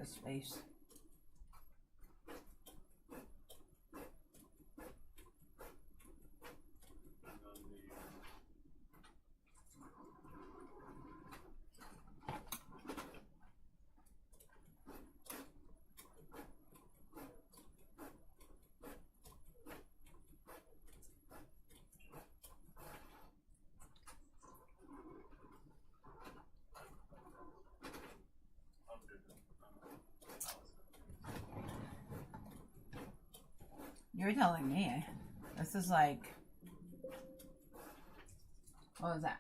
the space. You're telling me. This is like, what was that?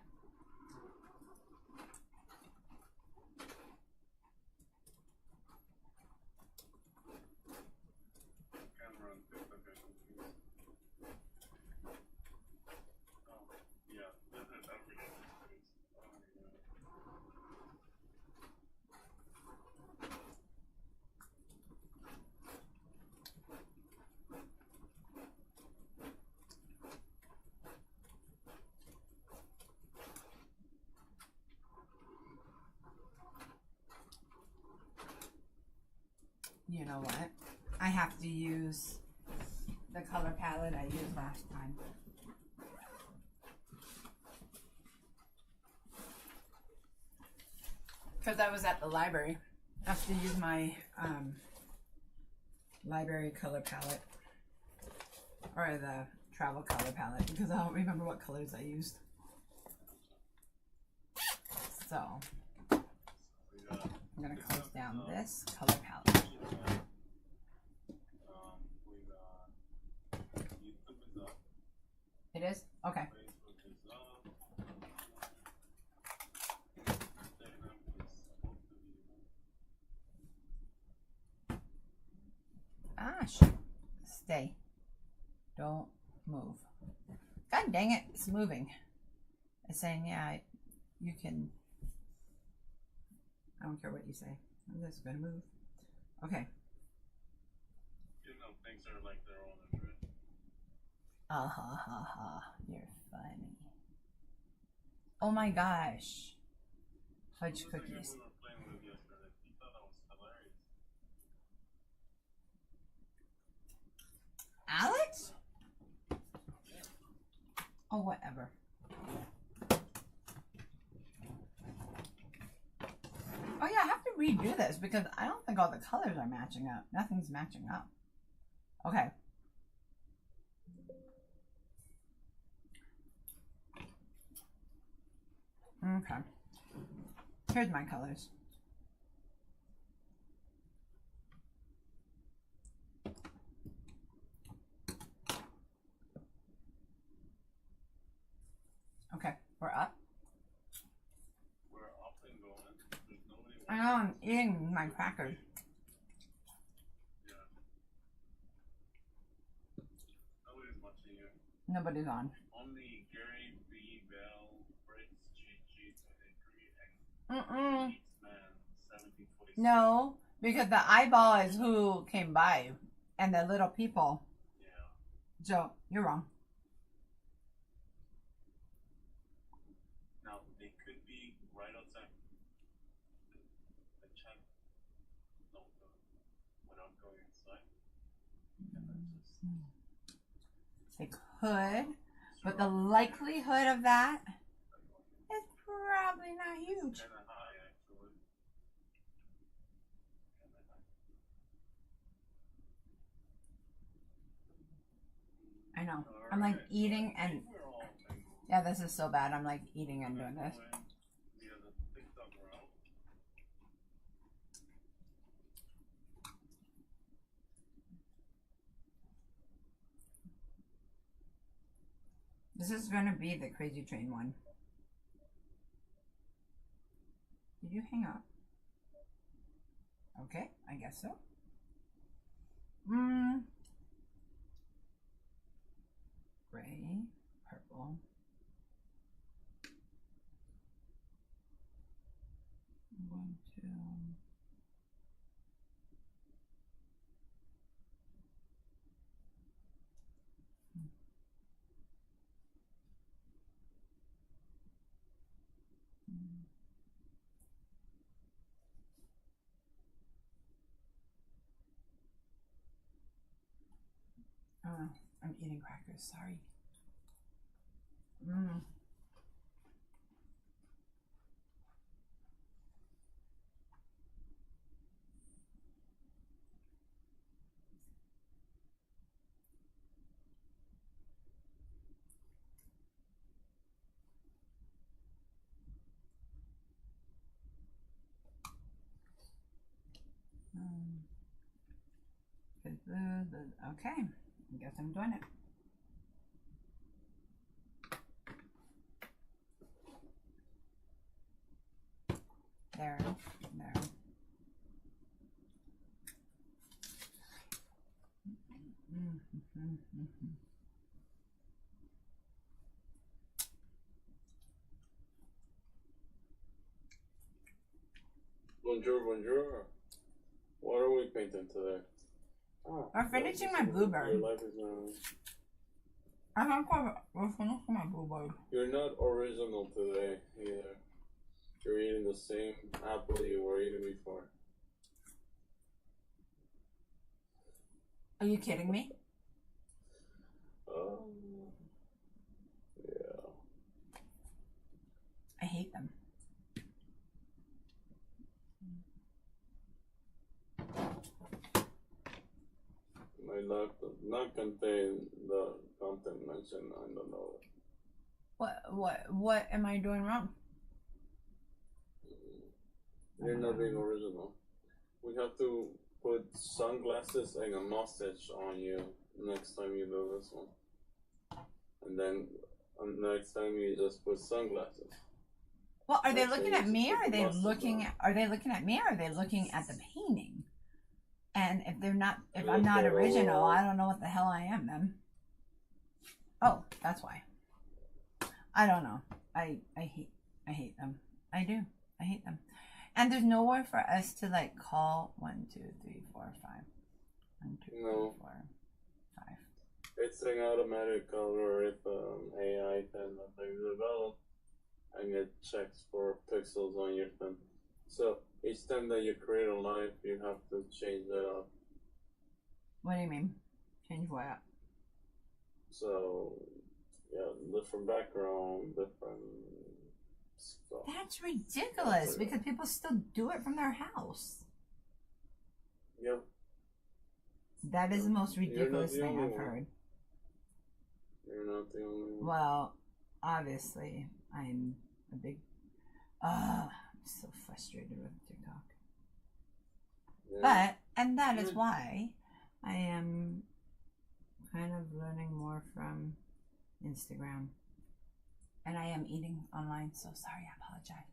You know what? I have to use the color palette I used last time. Because I was at the library. I have to use my library color palette. Or the travel color palette. Because I don't remember what colors I used. So, I'm going to close down this color palette. It is? Okay. Ah, shoot. Stay. Don't move. God dang it, it's moving. It's saying, yeah, you can. I don't care what you say. I'm just going to move. Okay. You know, things are like their own interest. Ah ha ha ha. You're funny. Oh my gosh. Fudge cookies. We were playing with yesterday. He thought that was hilarious. Alex? Oh, whatever. Oh yeah, I have to redo this because I don't think all the colors are matching up. Nothing's matching up. Okay. Okay. Here's my colors. Okay, we're up. We're up and going. There's nobody. I know, I'm eating my crackers. Yeah. Nobody's watching you. Nobody's on. Only Gary B. Bell, Fritz, GG 23, and Mm-mm. Man 1746. No, because the eyeball is who came by and the little people. Yeah. So, you're wrong. Now, they could be right outside the chat. No, without going inside. They could, but the likelihood of that is probably not huge. Kind of high, actually. I know. I'm like eating and yeah, this is so bad. I'm like eating and doing this. This is gonna be the Crazy Train one. Did you hang up? Okay, I guess so. Gray, purple. One, two. I'm eating crackers. Sorry. Mm. Okay, I guess I'm doing it. There. Bonjour. What are we painting today? Oh, We're finishing my bluebird. Your life is not. I think we're finishing my bluebird. You're not original today either. You're eating the same apple you were eating before. Are you kidding me? Yeah. I hate them. Might not contain the content mentioned. I don't know. What am I doing wrong? You're not being original. We have to put sunglasses and a mustache on you next time you do this one. And then next time you just put sunglasses. Well, are they looking at me, or are they looking at me, or are they looking at the painting? And if I'm not original, I don't know what the hell I am then. Oh, that's why. I don't know. I hate them. I do. I hate them. And there's nowhere for us to like call 1, 2, 3, 4, 5. 1, 2, 3, 4, 5. It's an automatic algorithm AI thing that they develop, and it checks for pixels on your thing. So each time that you create a life, you have to change that up. What do you mean? Change what up? So yeah, different background, different stuff. That's ridiculous because people still do it from their house. Yep. That is the most ridiculous thing I've heard. You're not the only one. Well, obviously, I'm a big. I'm so frustrated with TikTok. Yeah. And that is why I am kind of learning more from Instagram. And I am eating online, so sorry, I apologize.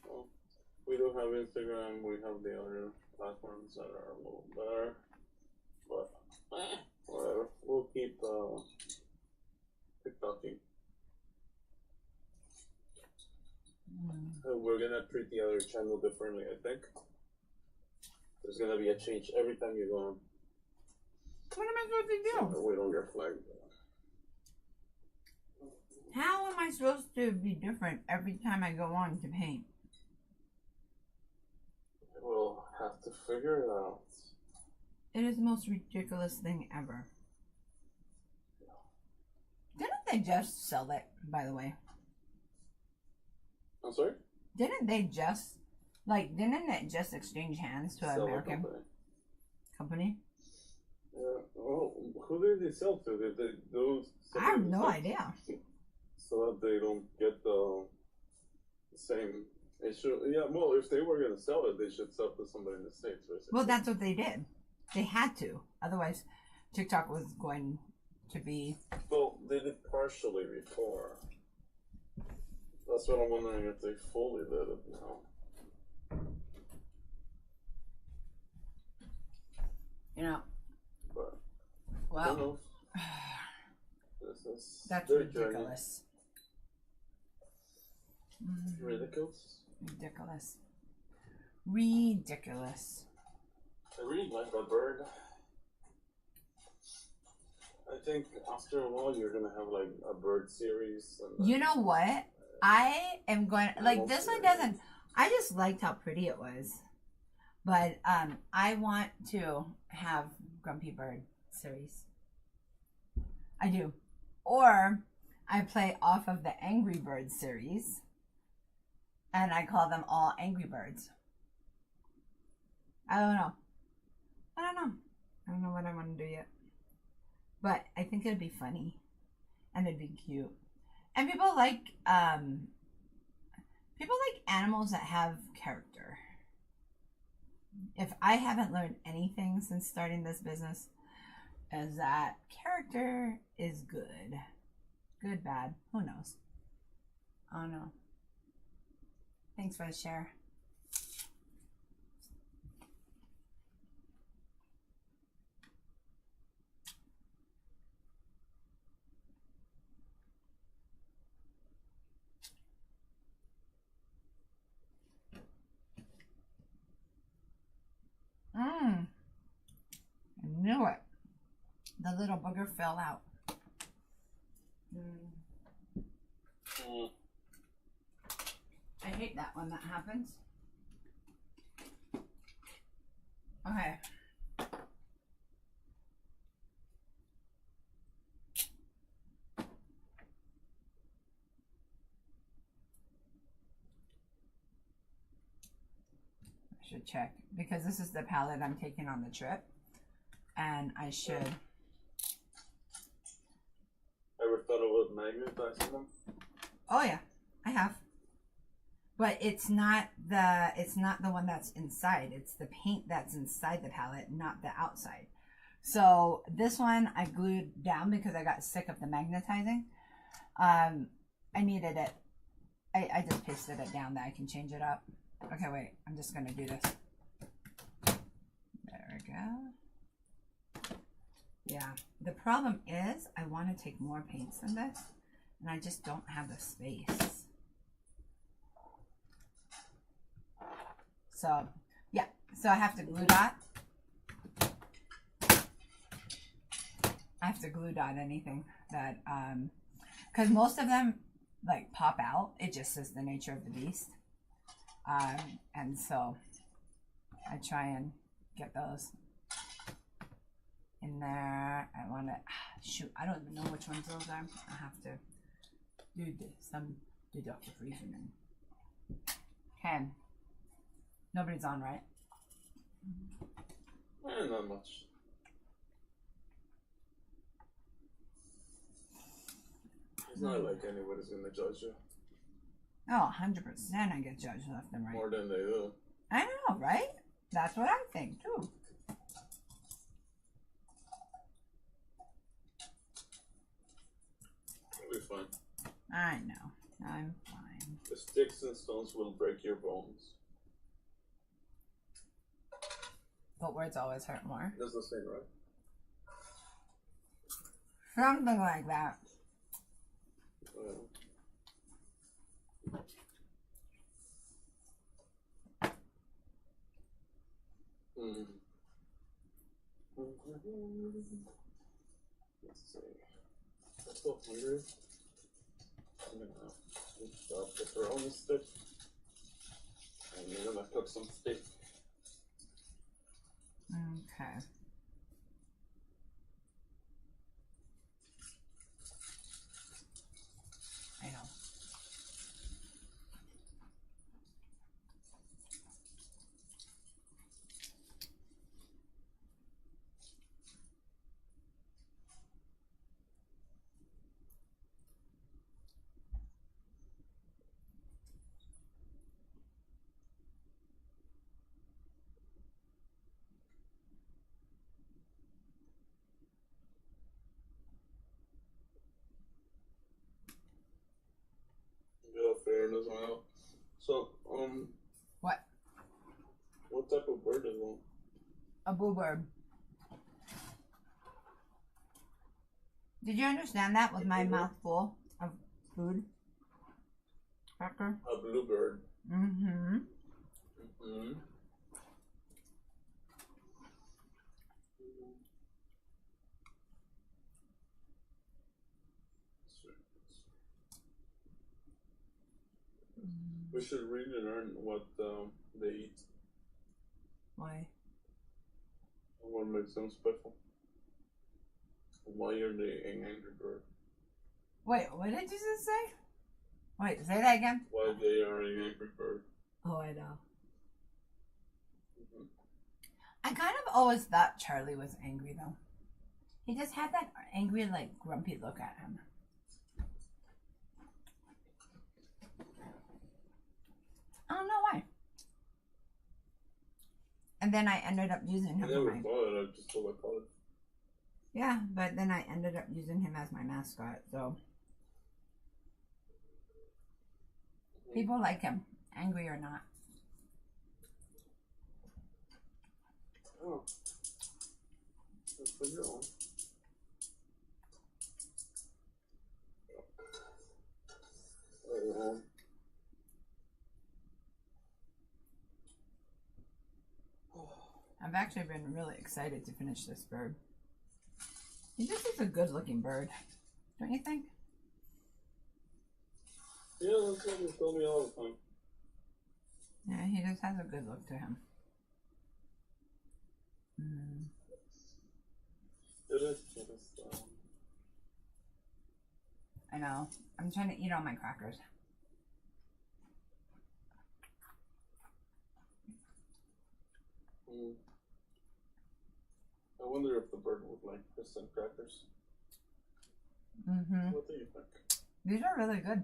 Well, we do have Instagram, we have the other platforms that are a little better. But, whatever. We'll keep TikToking. We're gonna treat the other channel differently, I think. There's gonna be a change every time you go on. What am I supposed to do? So we don't get flagged. How am I supposed to be different every time I go on to paint? We'll have to figure it out. It is the most ridiculous thing ever. Didn't they just sell it, by the way? I'm sorry? Didn't it just exchange hands to an American company? Yeah. Well, who did they sell to? Did they do? I have no idea. So that they don't get the same issue. Yeah. Well, if they were gonna sell it, they should sell to somebody in the States. Basically. Well, that's what they did. They had to. Otherwise, TikTok was going to be. Well, they did partially before. That's what I'm wondering if they fully did it now. You know. But well, that's ridiculous. Ridiculous? Ridiculous. Ridiculous. I really like that bird. I think after a while you're gonna have like a bird series. And you know what? I am going like this one doesn't. I just liked how pretty it was, but I want to have Grumpy Bird series. I do. Or I play off of the Angry Birds series, and I call them all Angry Birds. I don't know. I don't know what I want to do yet. But I think it'd be funny. And it'd be cute. And people like animals that have character. If I haven't learned anything since starting this business, is that character is good. Good, bad, who knows? I don't know. Thanks for the share. I knew it. The little booger fell out. I hate that when that happens. Okay. I should check because this is the palette I'm taking on the trip, and I should. Ever thought about magnetizing them? Oh yeah, I have. But it's not the one that's inside. It's the paint that's inside the palette, not the outside. So this one I glued down because I got sick of the magnetizing. I needed it. I just pasted it down that I can change it up. Okay, wait. I'm just gonna do this. There we go. Yeah. The problem is I want to take more paints than this, and I just don't have the space. So, yeah. So I have to glue dot. I have to glue dot anything that, because most of them like pop out. It just is the nature of the beast. And so I try and get those in there. I want to, shoot, I don't even know which ones those are. I have to do some deductive reasoning. Okay. Nobody's on, right? Not much. It's not like anybody's gonna judge you. Oh, 100% I get judged left and right. More than they do. I know, right? That's what I think, too. It'll be fine. I know. I'm fine. The sticks and stones will break your bones. But words always hurt more. That's the same, right? Something like that. Let's see. That's 100. I'm gonna stop the pepperoni stick. And you're gonna cook some steak. Okay. I know. Yeah, fair as well. So, What? what type of bird is one? A bluebird. Did you understand that with my mouth full of food? Cracker? A bluebird. Mm-hmm. Mm-hmm. We should really learn what they eat. Why? What makes them special. Why are they an angry bird? Wait, what did you just say? Wait, say that again. Why they are an angry bird? Oh, I know. Mm-hmm. I kind of always thought Charlie was angry, though. He just had that angry, like, grumpy look at him. I don't know why. And then I ended up using him. I never thought it. I just thought I called it. Yeah, but then I ended up using him as my mascot, so people like him, angry or not. Oh. That's a good one. I've actually been really excited to finish this bird. He just is a good looking bird, don't you think? Yeah, that's what you tell me all the time. Yeah, he just has a good look to him. It is. I know. I'm trying to eat all my crackers. I wonder if the bird would like crisp crackers. Mm-hmm. What do you think? These are really good.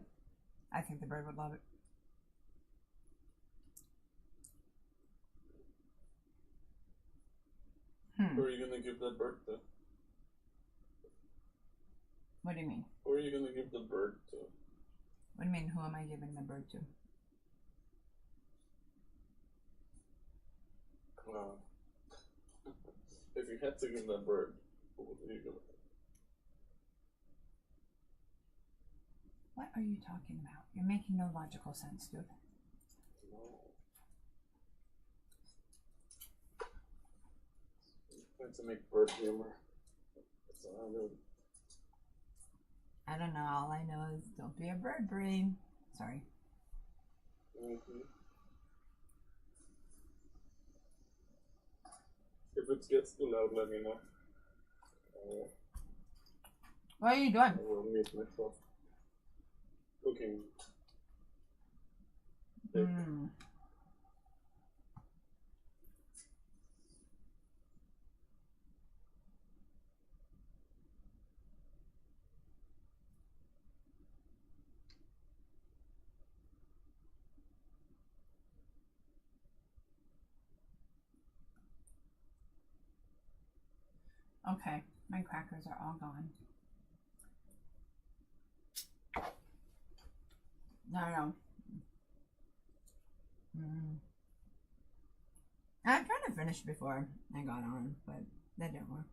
I think the bird would love it. Who are you gonna give that bird to? What do you mean? Who are you gonna give the bird to? What do you mean, who am I giving the bird to? If you had to give that bird, who would you give it to? What are you talking about? You're making no logical sense, dude. No. I'm trying to make bird humor. That's all I do. I don't know. All I know is don't be a bird brain. Sorry. Mm-hmm. If it gets too loud, let me know. What are you doing? I will mute myself. Cooking. Okay, my crackers are all gone. No. I'm trying to finish before I got on, but that didn't work.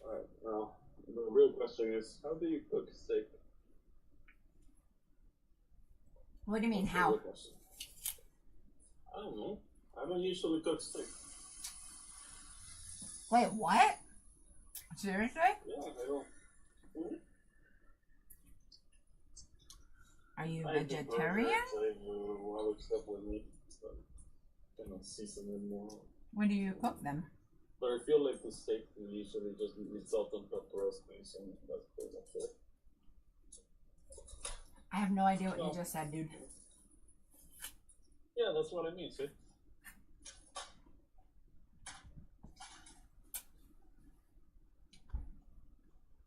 Alright, now, the real question is, how do you cook steak? What do you mean, That's the how? real question. I don't know. I don't usually cook steak. Wait, what? Seriously? Yeah, I don't. Mm-hmm. Are you I vegetarian? I other stuff with meat, so I cannot season it more. When do you cook them? But I feel like the steak usually just need salt and pepper or spice, and that's pretty much it. I have no idea what you just said, dude. Yeah, that's what I mean, see?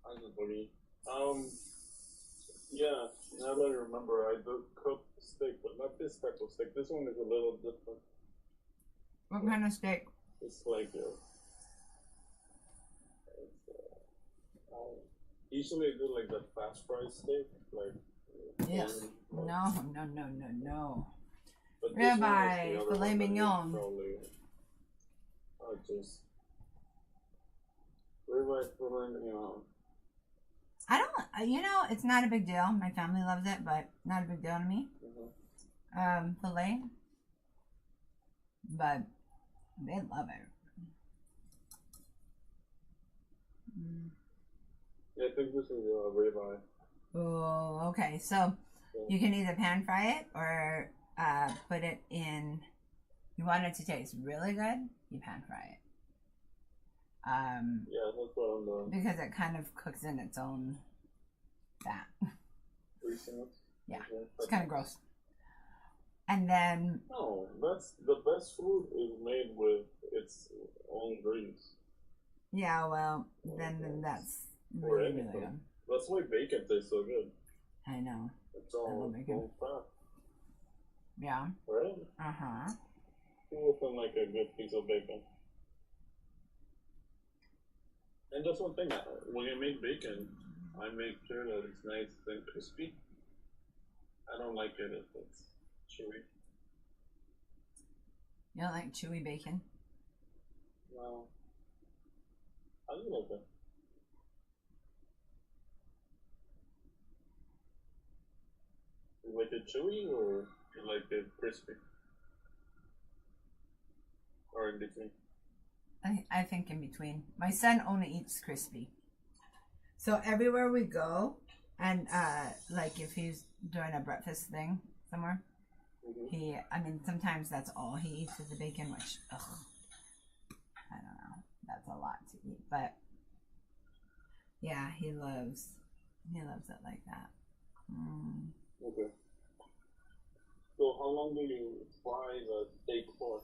I just believe. Yeah, now that I remember, I do cook steak, but not this type of steak. This one is a little different. What kind of steak? It's like Usually I do like that fast fried steak, like. Yes. one- No. But this one was the Ribeye, other filet one that you mignon. Probably. I just. Ribeye, filet mignon. I don't, you know, it's not a big deal. My family loves it, but not a big deal to me. Filet. But they love it. Yeah, I think this is ribeye. Oh, okay. So you can either pan fry it or put it in. You want it to taste really good, you pan fry it. Yeah, that's what I'm doing. Because it kind of cooks in its own fat. Yeah, it's kind of gross. And then no, that's the best food is made with its own grease. Yeah, well, then that's Or really anything. good. That's why bacon tastes so good. I know. It's all fat, Yeah. right? Who doesn't like a good piece of bacon? And that's one thing. When I make bacon, I make sure that it's nice and crispy. I don't like it if it's chewy. You don't like chewy bacon? No. I do like it. You like it chewy or you like it crispy? Or in between? I think in between. My son only eats crispy. So everywhere we go, and like if he's doing a breakfast thing somewhere, sometimes that's all he eats is the bacon, which, ugh, I don't know. That's a lot to eat. But yeah, he loves it like that. Okay. So how long do you fry the steak for?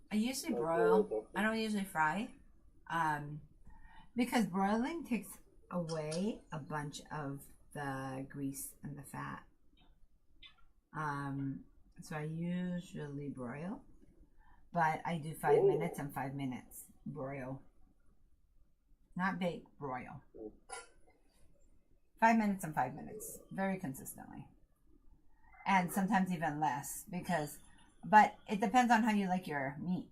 I usually broil. I don't usually fry. Because broiling takes away a bunch of the grease and the fat. So I usually broil. But I do 5 minutes and 5 minutes. Broil. Not bake, broil. 5 minutes and 5 minutes. Very consistently. And sometimes even less. But it depends on how you like your meat.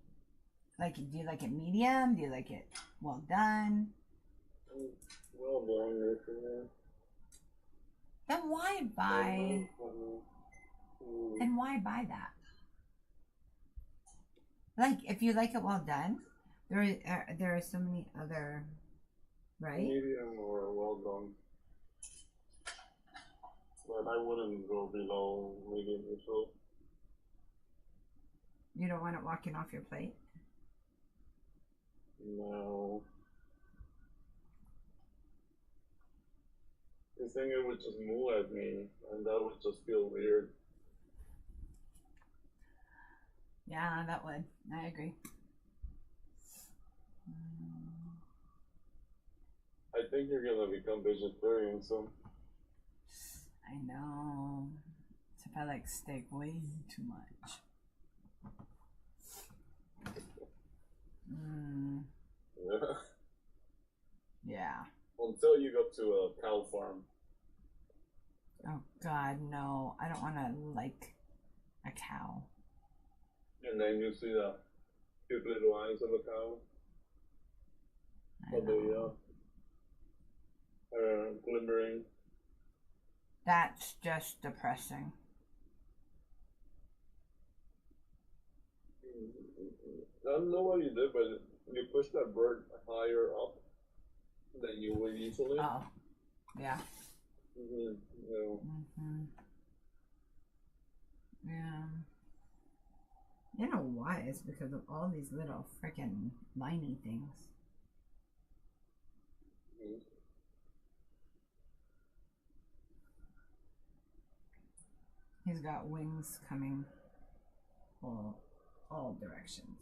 Like, do you like it medium? Do you like it well done? Well done, yeah. Then why buy? Then why buy that? Like, if you like it well done, there are so many other, right? Medium or well done. But I wouldn't go below medium usually. You don't want it walking off your plate? No. The thing it would just move at me, and that would just feel weird. Yeah, that would. I agree. I think you're gonna become vegetarian soon. I know. Except I like steak way too much. Yeah. Yeah. Until you go to a cow farm. Oh God, no! I don't want to like a cow. And then you see the cute little eyes of a cow. Glimmering. That's just depressing. I don't know what you did, but you push that bird higher up than you would usually. Oh, yeah. Yeah. You know why? It's because of all these little freaking liney things. He's got wings coming all directions.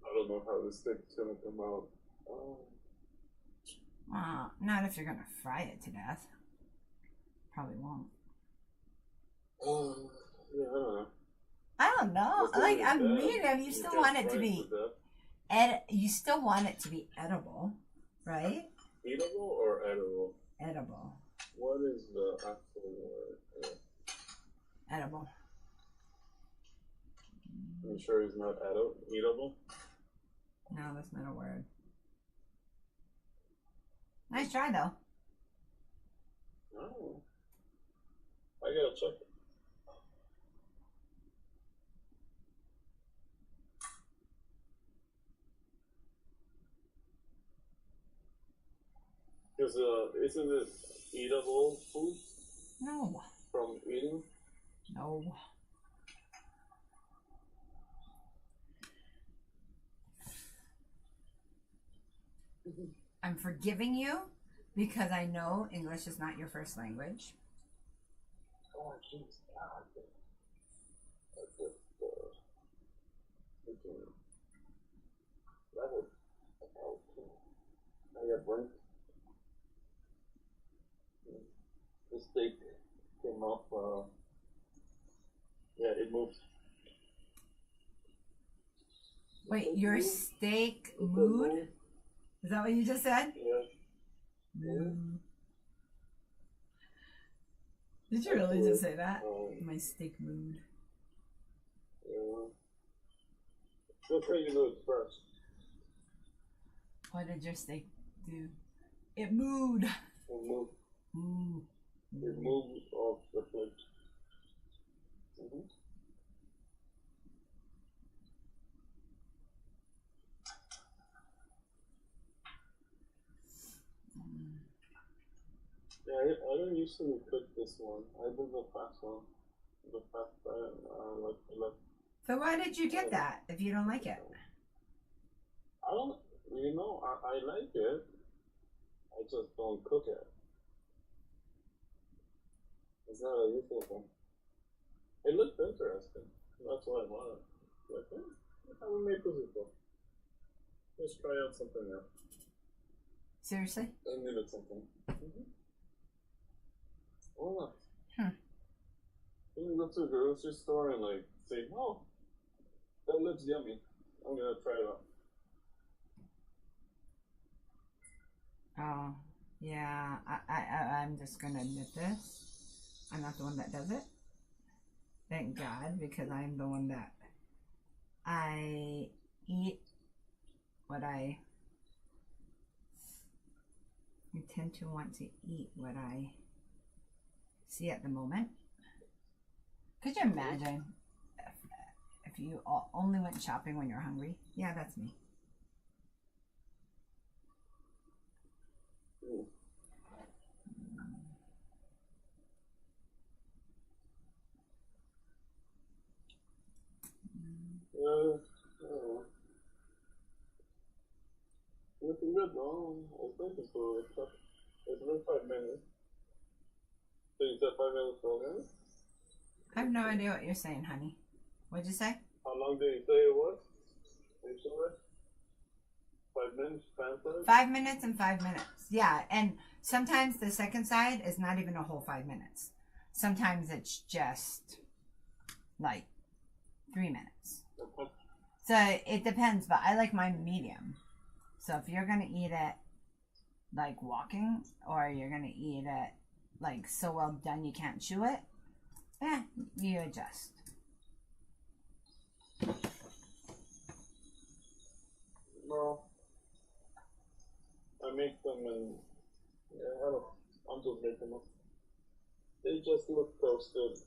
I don't know how the steak's gonna come out. Not if you're gonna fry it to death. Probably won't. Yeah, I don't know. I don't know. Like, I'm medium. You still want it to be. You still want it to be edible, right? Eatable or edible? Edible. What is the actual word? Edible. Are you sure it's not eatable? No, that's not a word. Nice try, though. Oh. I gotta check it. Because isn't it eatable food No. from eating? No. I'm forgiving you because I know English is not your first language. Oh, jeez. I got burnt. The steak came off. Yeah, it moved. Wait, your steak mood? Is that what you just said? Yeah. Mm. Did you really just say that? My steak mood. Yeah. Feel free to do it first. What did your steak do? It moved. It moved. Ooh. It moved off the plate. Mm-hmm. Yeah, I don't usually cook this one. I do the fast one. The fast like. So why did you get that if you don't like it? I don't. You know, I like it. I just don't cook it. It's not a usual thing. It looked interesting. That's what I wanted. Like, I haven't made this before. Let's try out something new. Seriously? I needed something. Mm-hmm. Why not? You can go to a grocery store and like say, "Oh, that looks yummy. I'm gonna try it out." Oh, yeah. I'm just gonna admit this. I'm not the one that does it. Thank God, because I'm the one that I eat what I tend to want to eat what I see at the moment. Could you imagine if you only went shopping when you're hungry? Yeah, that's me. Looking good, though. I was thinking so. It's been 5 minutes. So you said 5 minutes for me? I have no idea what you're saying, honey. What'd you say? How long did you say it was? Are you sure? 5 minutes, pan side? 5 minutes and 5 minutes. Yeah, and sometimes the second side is not even a whole 5 minutes. Sometimes it's just like 3 minutes. Okay. So it depends, but I like mine medium. So if you're gonna eat it like walking, or you're gonna eat it like so well done you can't chew it, you adjust. No. I make them and yeah, I don't know. I'm just making them. They just look toasted.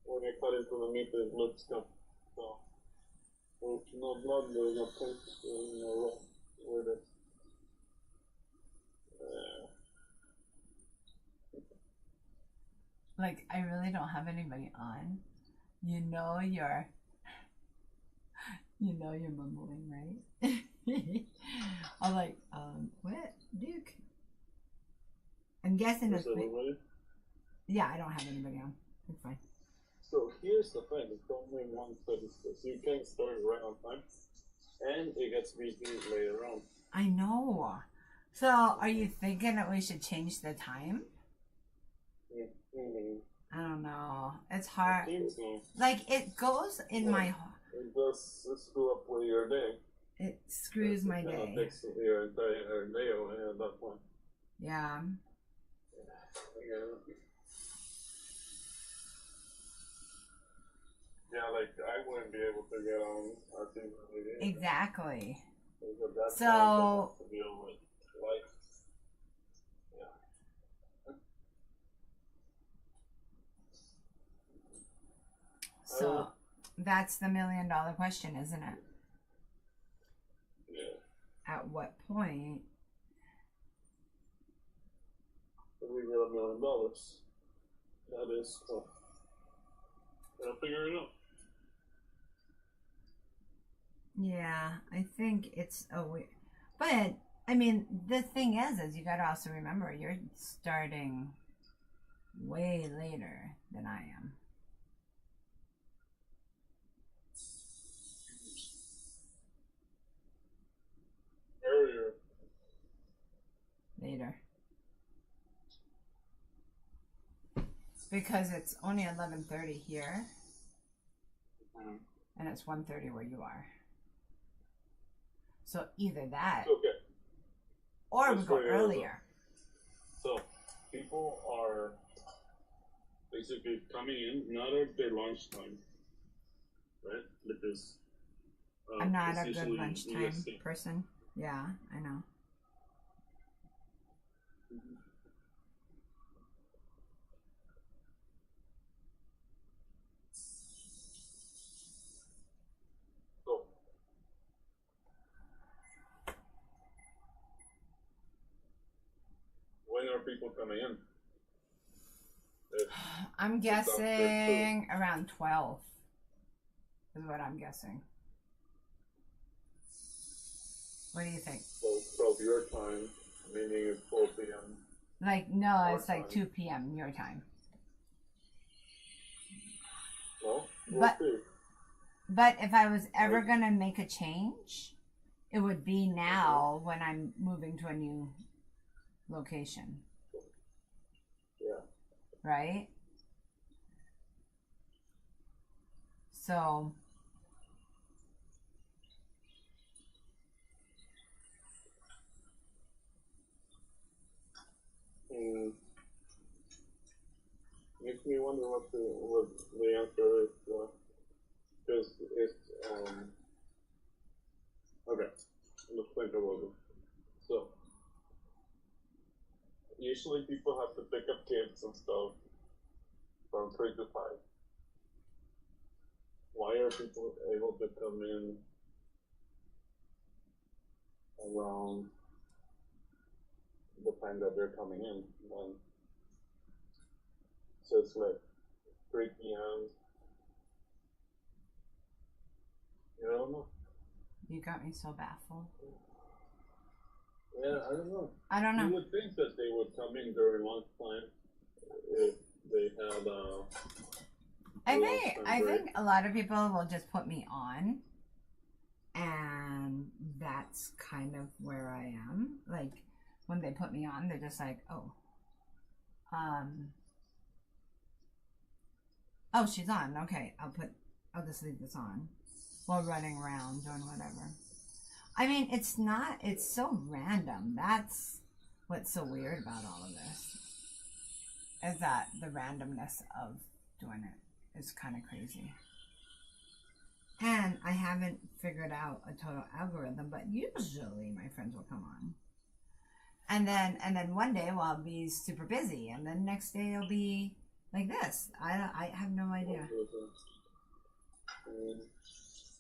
When I cut into the meat, it looks good. So, no blood, there's no taste, no raw with it. Like, I really don't have anybody on. You know you're mumbling, right? I'm like, what, Duke? I'm guessing it's yeah, I don't have anybody on. It's fine. So here's the thing, it's only 1:36. You can start right on time. And it gets reheated later on. I know. So are you thinking that we should change the time? Mm-hmm. I don't know. It's hard. I think so. Like, it goes in my It does screw up with your day. It screws my day. It takes your day away at that point. Yeah. Yeah, like I wouldn't be able to get on our team. Exactly. That's So. To deal with. Like, yeah. So that's the $1 million question, isn't it? Yeah. At what point? We get $1 million. That is tough. Gotta figure it out. Yeah, I think it's a weird. But I mean, the thing is you got to also remember you're starting way later than I am. Earlier. Later. Because it's only 11:30 here, and it's 1:30 where you are. So either that, okay, or we go earlier. So people are basically coming in not at their lunchtime, right? Because I'm not a good lunchtime person. Yeah, I know. So when are people coming in? I'm guessing around 12 is what I'm guessing. What do you think? 12 your time, meaning it's 4 p.m. Like, no, it's like 2 p.m. your time. Well, but if I was ever going to make a change, it would be now when I'm moving to a new location. Yeah. Right? So makes me wonder what the answer is, because it's okay. Let's think about it. So usually people have to pick up kids and stuff from 3 to 5. Why are people able to come in around the time that they're coming in? So it's like 3 p.m. You don't know? You got me so baffled. Yeah, I don't know. I don't know. You would think that they would come in during lunchtime if they had I think a lot of people will just put me on, and that's kind of where I am. Like when they put me on, they're just like, oh, she's on. Okay, I'll just leave this on while running around doing whatever. I mean, it's so random. That's what's so weird about all of this. Is that the randomness of doing it is kind of crazy. And I haven't figured out a total algorithm, but usually my friends will come on. And then one day I'll be super busy, and then next day it'll be like this. I have no idea.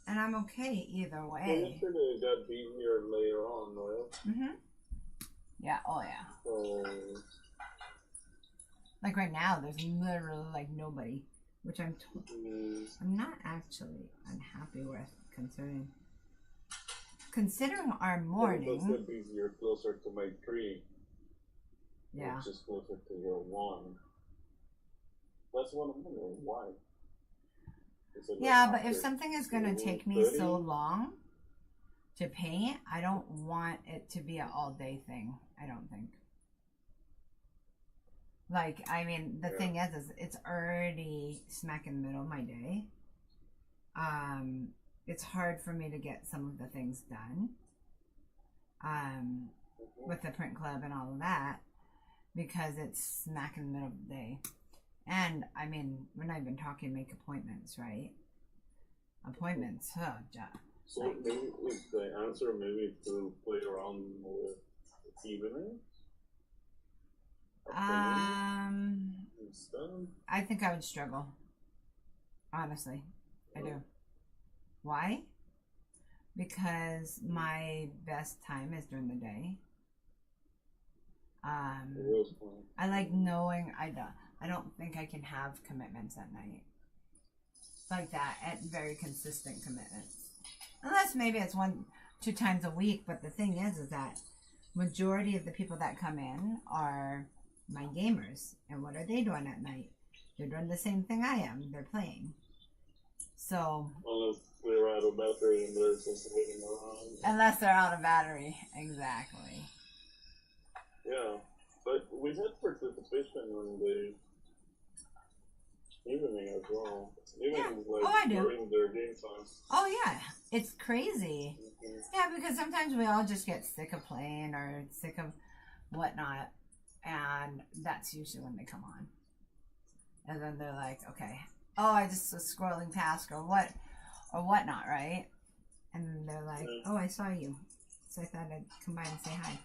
And I'm okay either way. Yesterday it got busier later on, right? Mhm. Yeah. Oh yeah. Like right now, there's literally like nobody, which I'm not actually unhappy with, considering our morning. It's got busier closer to my 3. Yeah. Which is closer to your 1. That's what I'm wondering. Why? Yeah, but if something is going to take me so long to paint, I don't want it to be an all-day thing, I don't think. Like, I mean, the thing is it's already smack in the middle of my day. it's hard for me to get some of the things done with the print club and all of that because it's smack in the middle of the day. And I mean, we're not even talking make appointments, right? Appointments, oh, So maybe if the answer maybe to play around with evening. Instead. I think I would struggle. Honestly, I do. Why? Because my best time is during the day. I like knowing I don't think I can have commitments at night like that, at very consistent commitments, unless maybe it's 1-2 times a week. But the thing is that majority of the people that come in are my gamers, and what are they doing at night? They're doing the same thing I am. They're playing. So unless they're out of battery and they're just waiting around. Unless they're out of battery, exactly. Yeah, but we had participation in the evening as well. Even I do. during their game times. Oh yeah, it's crazy. Yeah, because sometimes we all just get sick of playing or sick of whatnot, and that's usually when they come on. And then they're like, okay, oh, I just was scrolling past or whatnot, right? And then they're like, oh, I saw you, so I thought I'd come by and say hi.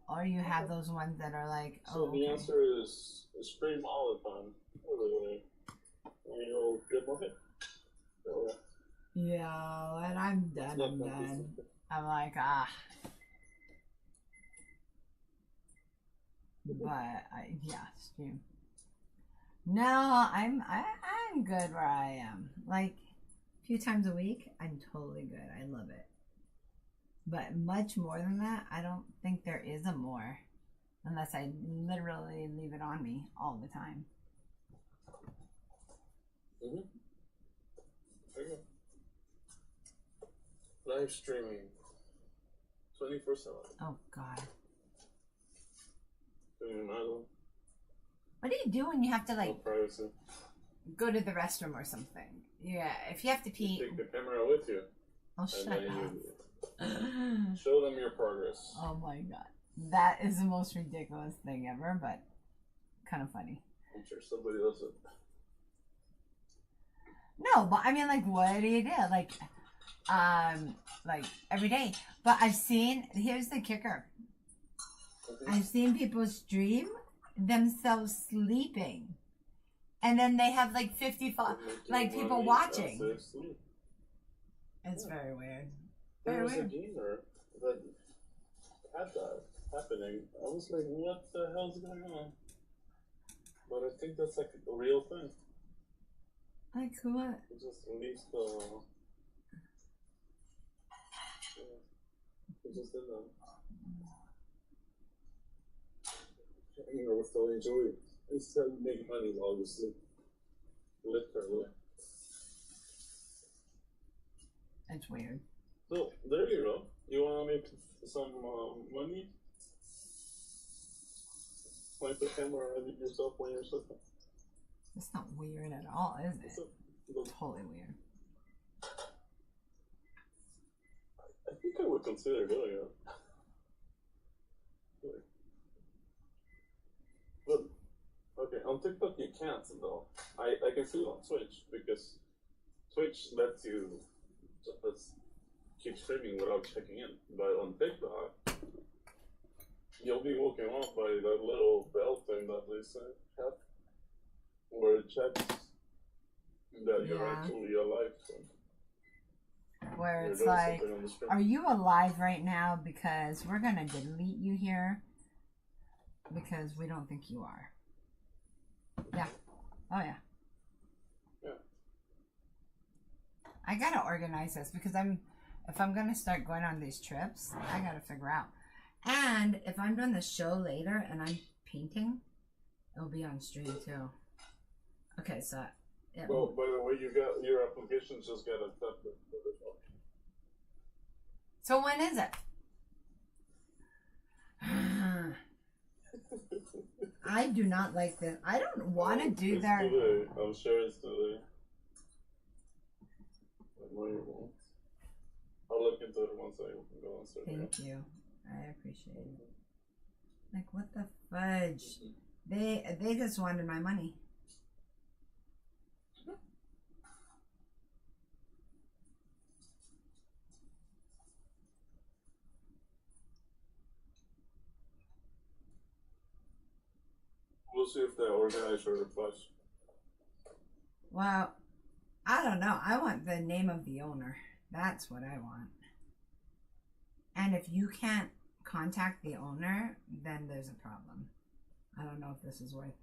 Or you have those ones that are like, oh, so the answer is stream all the time. And you'll get more hit. Yeah, when I'm done, I'm done. I'm like, But stream. No, I'm good where I am. Like a few times a week, I'm totally good. I love it. But much more than that, I don't think there is a more, unless I literally leave it on me all the time. Okay. Live streaming 24/7. Oh God. Can you imagine? What do you do when you have to No privacy. go to the restroom or something? Yeah, if you have to pee. You take the camera with you. Oh, shut up. Show them your progress. Oh my God. That is the most ridiculous thing ever, but kind of funny. I'm sure somebody does it. No, but I mean, like, what do you do? Like every day. But here's the kicker. I've seen people stream themselves sleeping. And then they have like 55, like people watching. It's very weird. There was a gamer that had that happening. I was like, what the hell's going on? But I think that's like a real thing. Like what? It just leaves the... It just did that. You know, with the enjoy it. It's to make money while you sleep. Literally. It's weird. So, there you go. You want to make some money? Point the camera at yourself when you're sleeping. It's not weird at all, is it? It's totally weird. I think I would consider doing it. But, okay, on TikTok you can't though. I can see it on Twitch because Twitch lets you just keep streaming without checking in. But on TikTok, you'll be woken up by that little bell thing that they have where it checks that you're actually alive. So where it's like, are you alive right now? Because we're going to delete you here because we don't think you are. Yeah. Oh, yeah. Yeah. I got to organize this because if I'm going to start going on these trips, I got to figure out. And if I'm doing the show later and I'm painting, it'll be on stream too. Okay, so... Yeah. Well, by the way, you got your applications just got accepted. So when is it? I do not like this. I don't want to do that. Today. I'm sure it's today. whatever you want. I'll look into it once I go and start. Thank you. I appreciate it. Like, what the fudge? They just wanted my money. We'll see if the organizer replies. Well, I don't know. I want the name of the owner. That's what I want. And if you can't contact the owner, then there's a problem. I don't know if this is worth.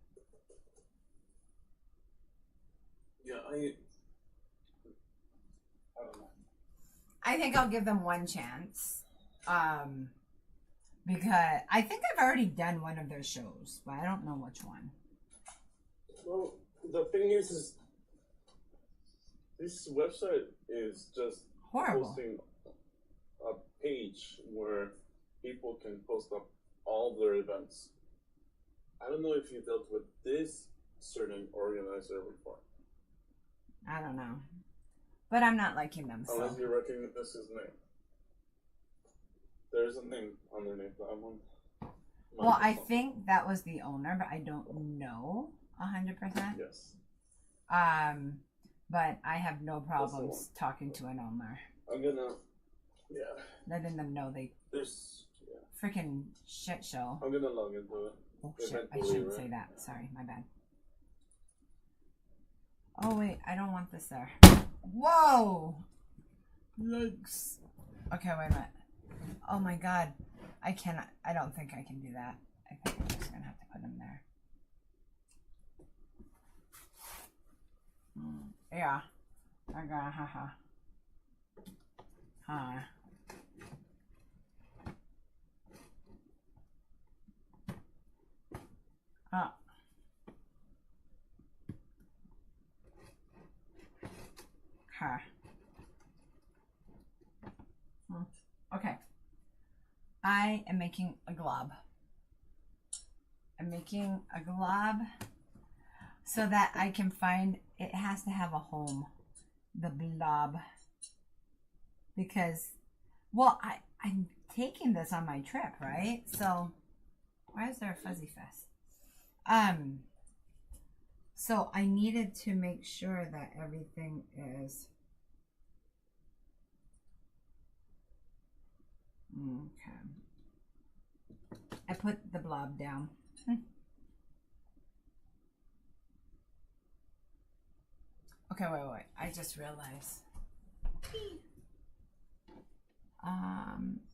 Yeah, I don't know. I think I'll give them one chance. Because I think I've already done one of their shows, but I don't know which one. Well, the thing is this website is just Horrible. posting a page where people can post up all their events. I don't know if you dealt with this certain organizer before. I don't know. But I'm not liking them, so. Unless you recognize his name. There's a name underneath that one. Well, I think that was the owner, but I don't know 100%. Yes. But I have no problems talking to an owner. I'm gonna, Letting them know there's, freaking shit show. I'm gonna log into it. Oh shit, I shouldn't say that. Sorry, my bad. Oh wait, I don't want this there. Whoa! Yikes. Okay, wait a minute. Oh my god. I don't think I can do that. I think I'm just gonna have to put them there. Yeah. I got haha. Hi. Oh. Huh. Okay. I am making a glob. I'm making a glob so that I can find, it has to have a home, the blob. Because, well, I'm taking this on my trip, right? So, why is there a fuzzy fest? So I needed to make sure that everything is okay. I put the blob down. Okay, wait. I just realized.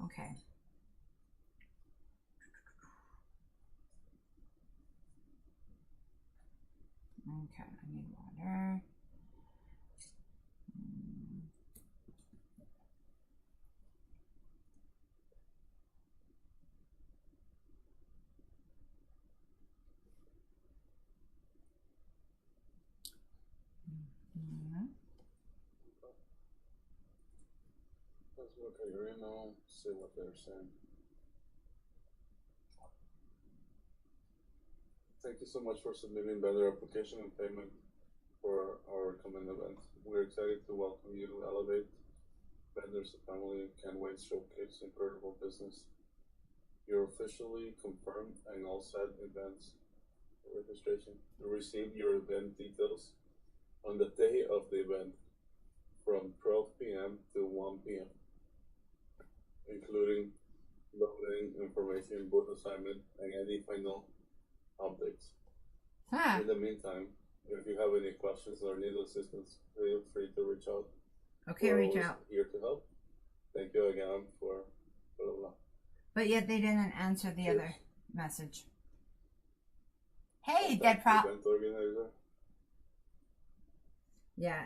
Okay. Okay, I need water. Let's look at your email, see what they're saying. Thank you so much for submitting vendor application and payment for our coming event. We're excited to welcome you to Elevate Vendors Family. Can't wait to showcase incredible business. You're officially confirmed and all set events registration. You receive your event details on the day of the event from 12 p.m. to 1 p.m. including loading information, booth assignment, and any final updates. In the meantime, if you have any questions or need assistance, feel free to reach out. Okay, We're reach always out. here to help. Thank you again for blah, blah, blah. But yet they didn't answer the Cheers. other message. Hey, Dead Prop. Event organizer. Yeah,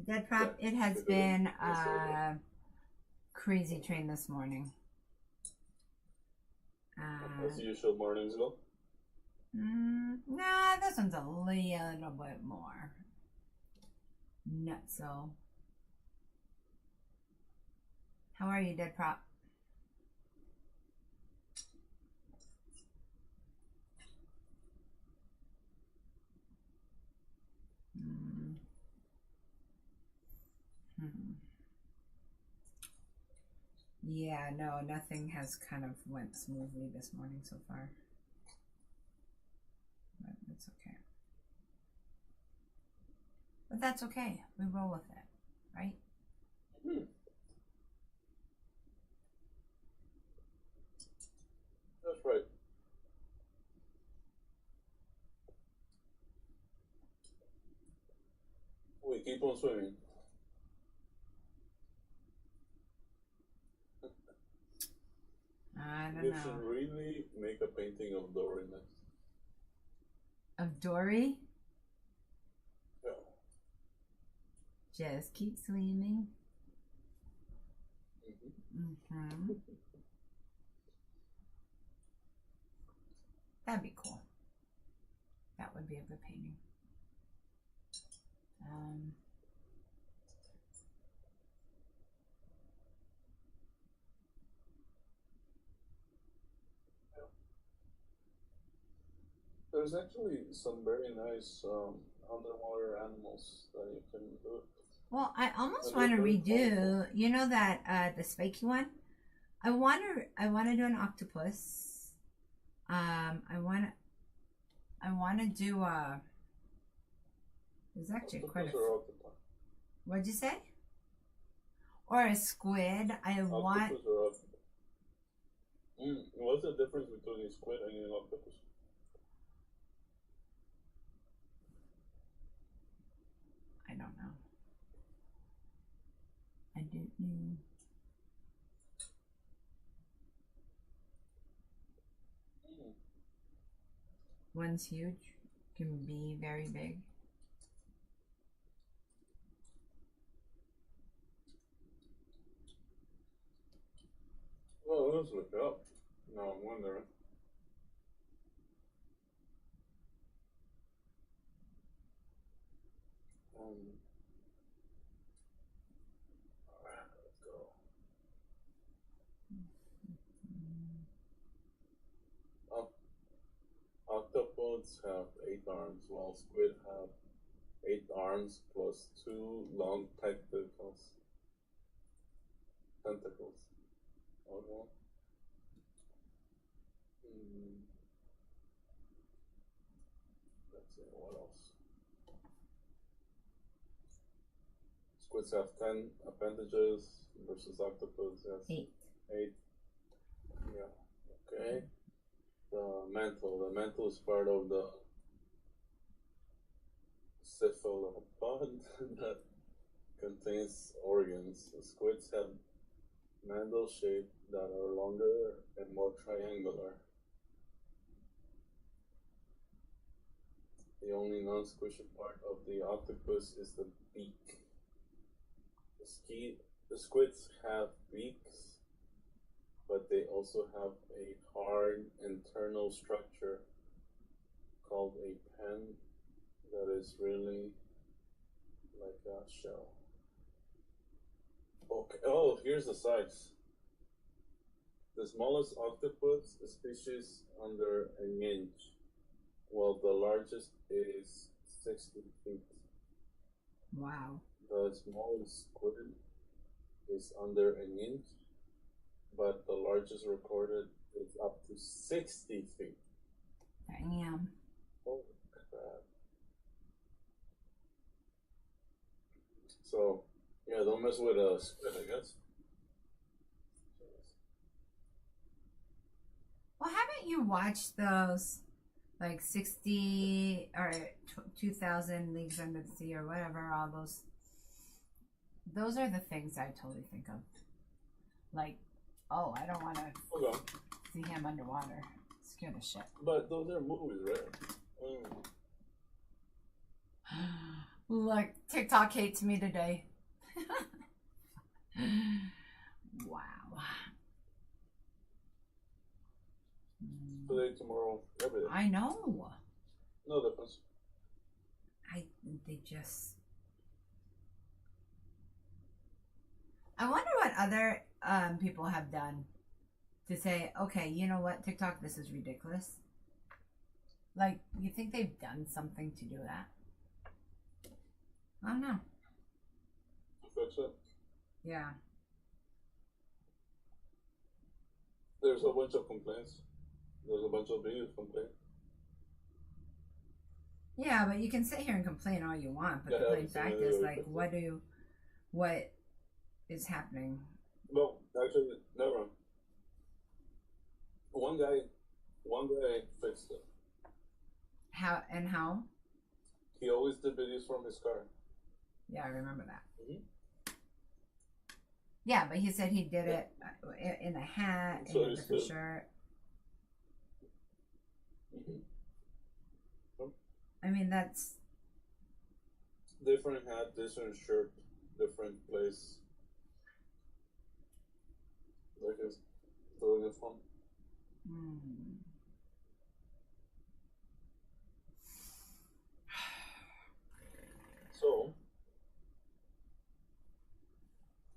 Dead Prop, Yeah, it has it been is. Yes, a crazy train this morning. As usual, mornings go. Nah, this one's a little bit more nutso. How are you, Dead Prop? Yeah, no, nothing has kind of went smoothly this morning so far. But it's okay. But that's okay. We roll with it, right? Hmm. That's right. We keep on swimming. I don't You know. should really make a painting of Dory next. Of Dory? Yeah. Just keep swimming. Mm-hmm. That'd be cool. That would be a good painting. There's actually some very nice underwater animals that you can do. Well, I almost And want to they're very redo. colorful. You know that the spiky one. I want to do an octopus. I want to do a. There's actually quite a. Octopus or octopus? What'd you say? Or a squid. I want. Octopus or octopus? What's the difference between a squid and an octopus? I don't know. I don't know. One's huge, can be very big. Well, let's look it up. Now I'm wondering. Alright, let's go. Octopods have 8 arms, while squid have 8 arms plus 2 long tentacles. Okay. Let's see, what else? Squids have 10 appendages versus octopus has 8. 8. Yeah. Okay. The mantle is part of the cephalopod that contains organs. The squids have mantle shape that are longer and more triangular. The only non-squishy part of the octopus is the beak. The squids have beaks, but they also have a hard internal structure called a pen that is really like a shell. Okay. Oh, here's the size. The smallest octopus species under an inch, while the largest is 60 feet. Wow. The smallest squid is under an inch, but the largest recorded is up to 60 feet. Damn. Holy crap. So, yeah, don't mess with a squid, I guess. Well, haven't you watched those, like 60 or 2,000 Leagues Under the Sea or whatever? All those. Those are the things I totally think of. Like, oh, I don't want to see him underwater. Scare the shit. But those are movies, right? Look, TikTok hates me today. Wow. Today, tomorrow, every day. I know. No difference. They just. I wonder what other people have done to say, okay, you know what, TikTok, this is ridiculous. Like, you think they've done something to do that? I don't know. That's it. Yeah. There's a bunch of complaints. There's a bunch of videos complaining. Yeah, but you can sit here and complain all you want, but Yeah, the plain fact is, like, complain. what is happening? No, actually, never. One guy fixed it. How and how? He always did videos from his car. Yeah, I remember that. Mm-hmm. Yeah, but he said he did it in a hat, So in a different shirt. Mm-hmm. I mean, that's different hat, different shirt, different place. Like it's doing it fun. So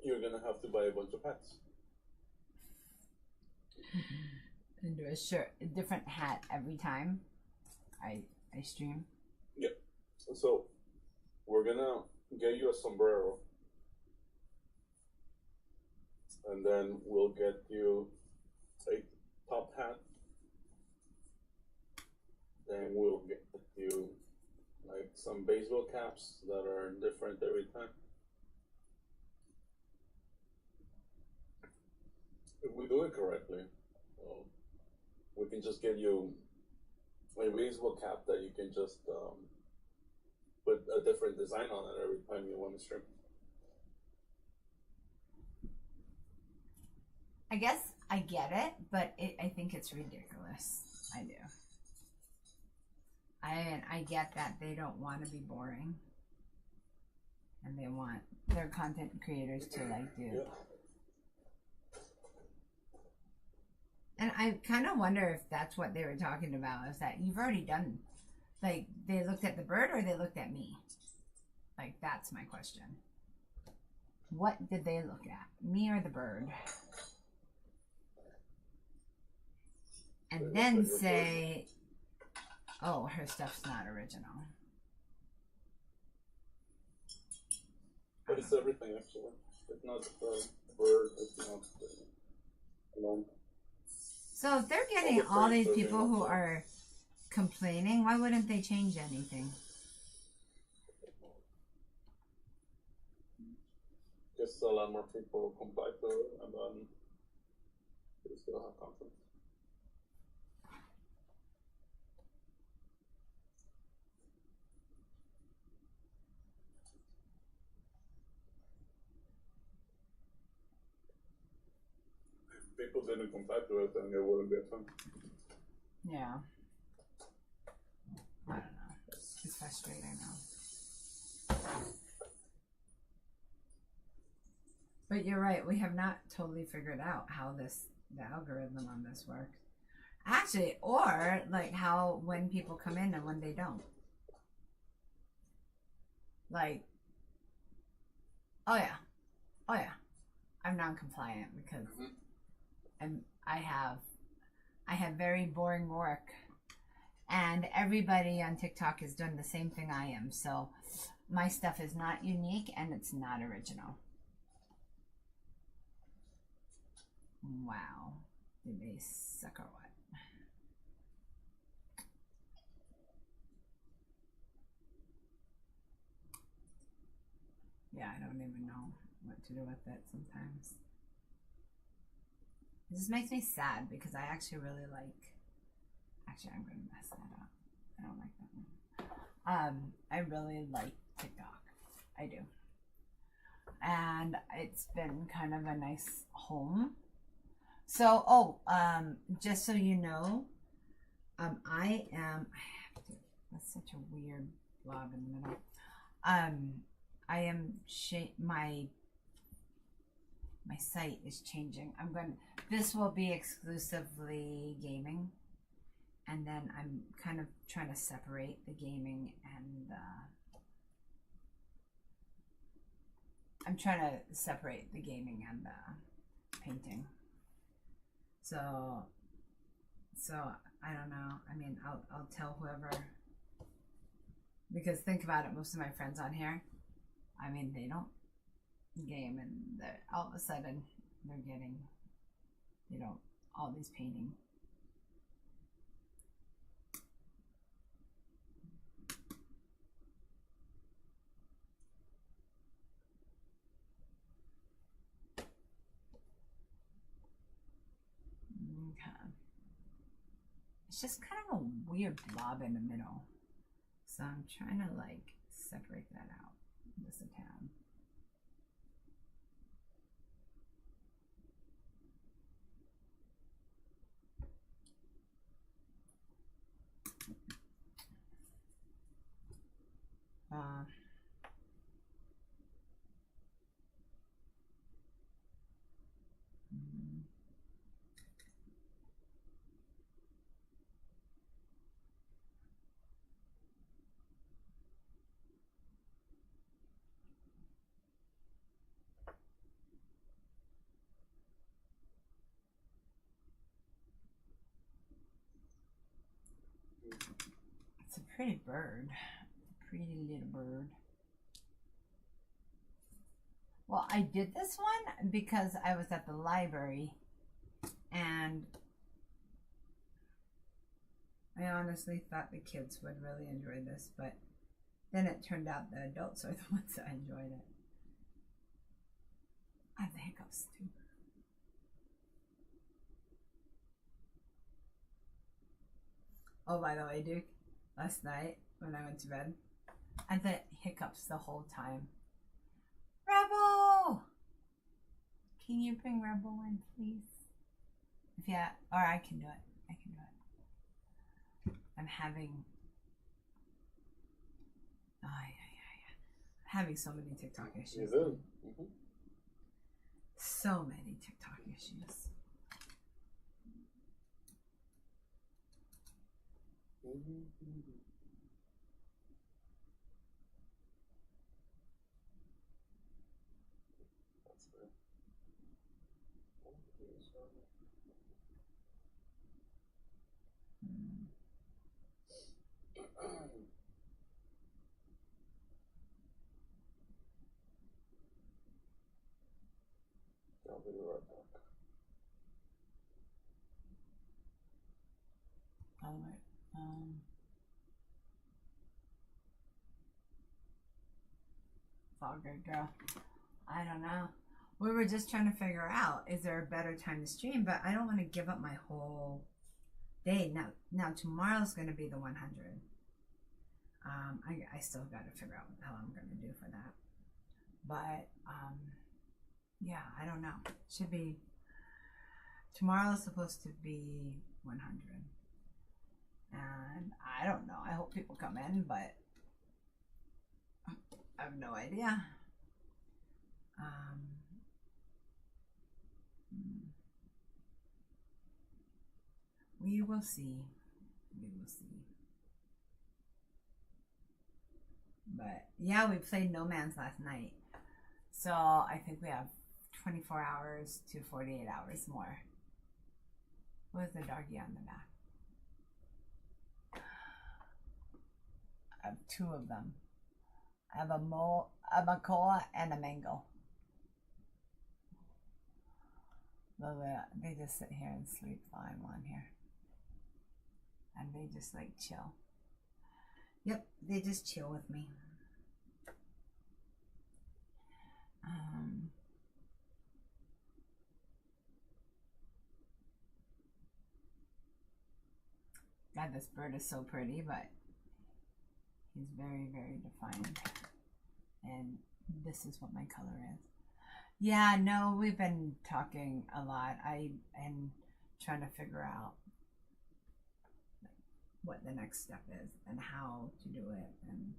you're gonna have to buy a bunch of hats. And do a different hat every time I stream. Yep. So we're gonna get you a sombrero, and then we'll get you a top hat. Then we'll get you like some baseball caps that are different every time. If we do it correctly, we can just get you a baseball cap that you can just put a different design on it every time you want to stream. I guess I get it, but I think it's ridiculous. I do. I get that they don't want to be boring, and they want their content creators to like do. Yeah. And I kind of wonder if that's what they were talking about, is that you've already done, like, they looked at the bird or they looked at me? Like, that's my question. What did they look at? Me or the bird? And then say, oh, her stuff's not original. But it's everything, actually. It's not the bird, it's not the long. So if they're getting all these people who are complaining, why wouldn't they change anything? Just a lot more people comply to it, and then they still have content. If people didn't comply to it, then it wouldn't be a thing. Yeah. I don't know. It's frustrating now. But you're right. We have not totally figured out how the algorithm on this works. Actually, or like how when people come in and when they don't. Like, oh yeah, I'm non-compliant because I have very boring work, and everybody on TikTok is doing the same thing I am. So my stuff is not unique and it's not original. Wow, did they suck or what? Yeah, I don't even know what to do with it sometimes. It just makes me sad because I actually really like. Actually, I'm going to mess that up. I don't like that one. I really like TikTok. I do. And it's been kind of a nice home. So, just so you know, I have to, that's such a weird blob in the middle. I am, my site is changing. This will be exclusively gaming. And then I'm kind of trying to separate the gaming and, I'm trying to separate the gaming and the painting. So I don't know. I mean, I'll tell whoever, because think about it, most of my friends on here, I mean, they don't game, and all of a sudden they're getting, all these painting. Okay. It's just kind of a weird blob in the middle. So I'm trying to like separate that out just a tad. It's a pretty bird. A pretty little bird. Well, I did this one because I was at the library and I honestly thought the kids would really enjoy this, but then it turned out the adults are the ones that enjoyed it. I have the hiccups too. Oh, by the way, Duke, last night when I went to bed, I had the hiccups the whole time. Rebel! Can you bring Rebel in, please? If yeah, or I can do it. I can do it. I'm having... having so many TikTok issues. You do? Mm-hmm. So many TikTok issues. Mm-hmm. That's good. I'll be right back. By the way, it's all good, girl. I don't know. We were just trying to figure out, is there a better time to stream? But I don't want to give up my whole day. Now tomorrow's going to be the 100. I still got to figure out what the hell I'm going to do for that. But, yeah, I don't know. Should be, tomorrow's supposed to be 100. And I don't know. I hope people come in, but I have no idea. We will see. We will see. But yeah, we played No Man's last night. So I think we have 24 hours to 48 hours more. Where's the doggy on the back? I have two of them. I have a Makoa and a Mango. They just sit here and sleep while I'm on here. And they just like chill. Yep, they just chill with me. God, this bird is so pretty, but he's very, very defined. And this is what my color is. Yeah, no, we've been talking a lot. I am trying to figure out what the next step is and how to do it. And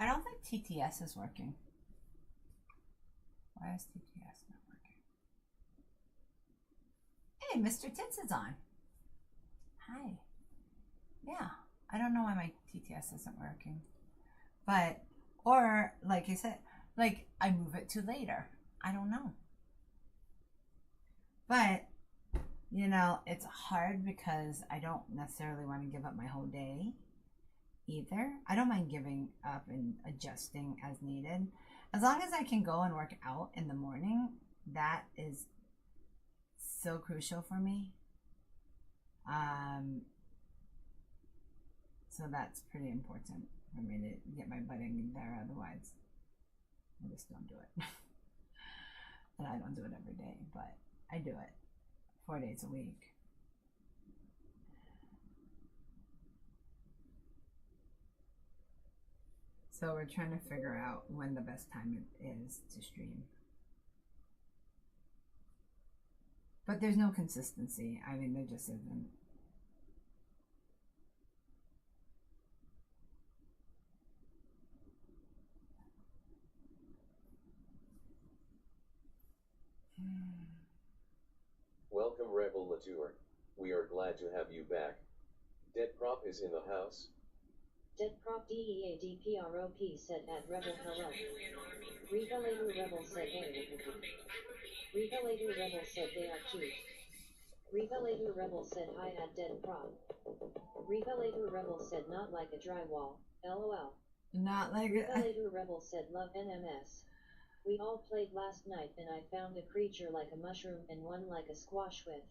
I don't think TTS is working. Why is TTS not working? Hey, Mr. Tits is on. Hi. Yeah, I don't know why my TTS isn't working. But, or like I said, like I move it to later. I don't know. But You know, it's hard because I don't necessarily want to give up my whole day either. I don't mind giving up and adjusting as needed. As long as I can go and work out in the morning, that is so crucial for me. So that's pretty important for me to get my butt in there. Otherwise, I just don't do it. And I don't do it every day, but I do it 4 days a week. So we're trying to figure out when the best time it is to stream. But there's no consistency. I mean, there just isn't. Welcome, Rebel Latour. We are glad to have you back. Dead Prop is in the house. Dead Prop DEADPROP said at Rebel hello. Reva later Rebel said hey. Reva later Rebel said they are cute. Reva later Rebel said hi at Dead Prop. Reva later Rebel said not like a drywall, lol. Not like Reva later Rebel said love NMS. We all played last night and I found a creature like a mushroom and one like a squash with.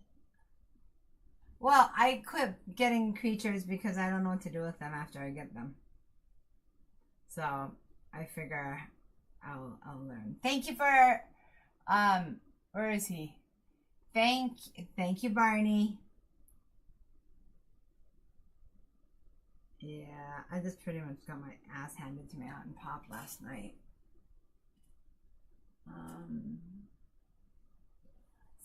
Well, I quit getting creatures because I don't know what to do with them after I get them. So I figure I'll learn. Thank you for where is he? Thank you, Barney. Yeah, I just pretty much got my ass handed to me out in Pop last night.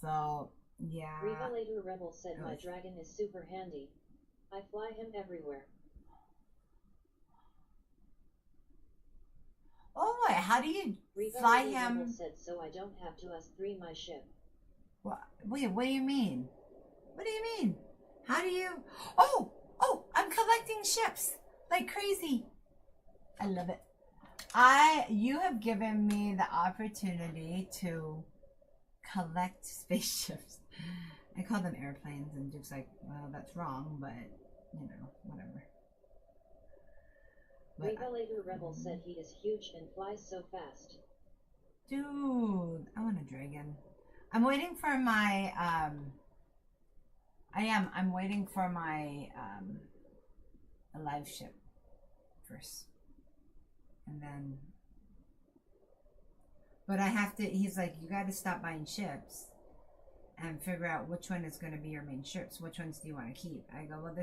So yeah. Reva later Rebel said my dragon is super handy. I fly him everywhere. Oh boy, how do you Reva fly later him? Rebel said so I don't have to S3 my ship. Wait, what do you mean? What do you mean? How do you? Oh, I'm collecting ships like crazy. I love it. You have given me the opportunity to collect spaceships. I call them airplanes, and Duke's like, well, that's wrong, but you know, whatever. Reva later Rebel said he is huge and flies so fast. Dude, I want a dragon. I'm waiting for my I'm waiting for my alive ship first. And then but I have to, he's like, you got to stop buying ships and figure out which one is going to be your main ships. Which ones do you want to keep? I go, well,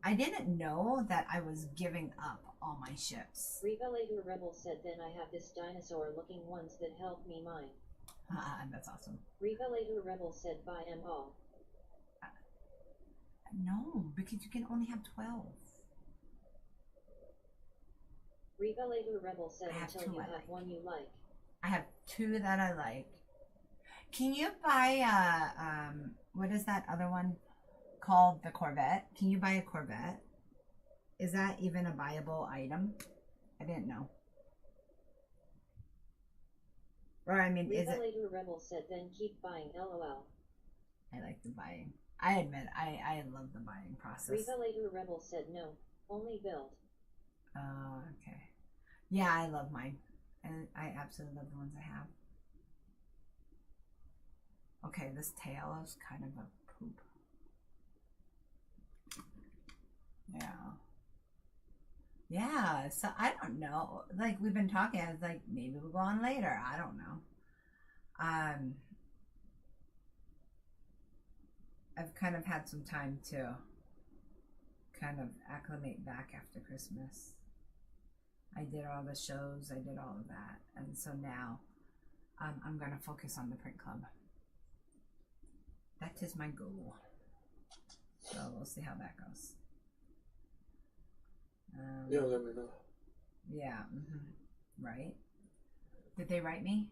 I didn't know that I was giving up all my ships. Reva later Rebel said then I have this dinosaur looking ones that help me mine. That's awesome. Reva later Rebel said buy them all. No, because you can only have 12. Reva later Rebel said until you I have like. one you like. I have 2 that I like. Can you buy what is that other one called? The Corvette? Can you buy a Corvette? Is that even a buyable item? I didn't know. Or I mean, Reva is it? later Rebel said then keep buying lol. I like the buying. I admit, I love the buying process. Reva later Rebel said no, only build. Oh, okay. Yeah, I love mine. And I absolutely love the ones I have. Okay, this tail is kind of a poop. Yeah. Yeah, so I don't know. Like, we've been talking, I was like, maybe we'll go on later. I don't know. I've kind of had some time to kind of acclimate back after Christmas. I did all the shows, I did all of that. And so now I'm going to focus on the print club. That is my goal. So we'll see how that goes. Yeah, let me know. Yeah, right. Did they write me?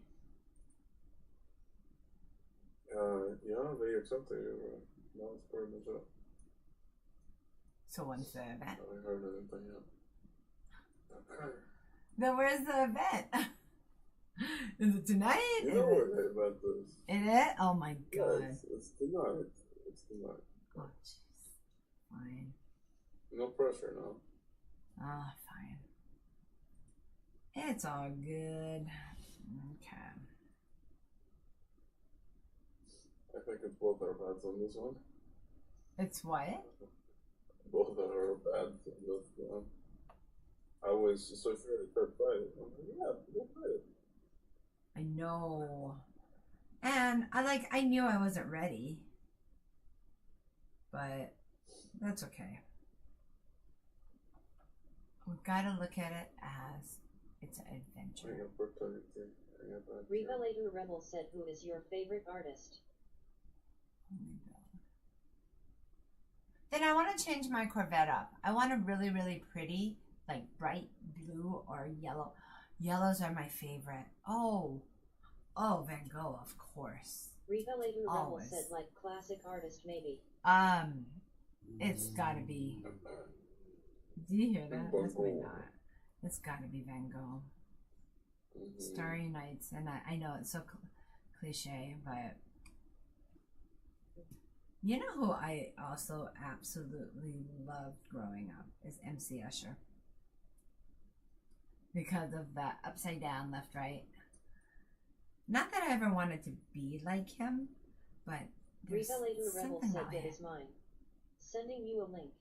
Yeah, they accepted you. Now it's pretty much up. So when's the event? I haven't heard anything yet. Then where's the event? Is it tonight? You know we're late about this. Is it? Oh my Yeah, god. it's tonight. It's tonight. Oh, jeez. Fine. No pressure, no. Ah, fine. It's all good. Okay. I think it's both our bads on this one. It's what? Both of our bads on this one. I was so sure to start Friday. I'm like, yeah, go Friday. I know. And I knew I wasn't ready. But that's okay. We've got to look at it as it's an I adventure. got fertility. I got that. Revelator Rebel said, "Who is your favorite artist?" Oh my God. Then I want to change my Corvette up. I want a really, really pretty, like bright blue or yellow. Yellows are my favorite. Oh, Van Gogh, of course. Revelator Rebel Always. said, "Like classic artist, maybe." It's gotta be. Do you hear that? That's my knot. It's gotta be Van Gogh. Starry Nights, and I know it's so cliche, but you know who I also absolutely loved growing up is MC Escher. Because of that upside down, left, right. Not that I ever wanted to be like him, but there's Revelator Rebel something said, about "That him. is mine." Sending you a link.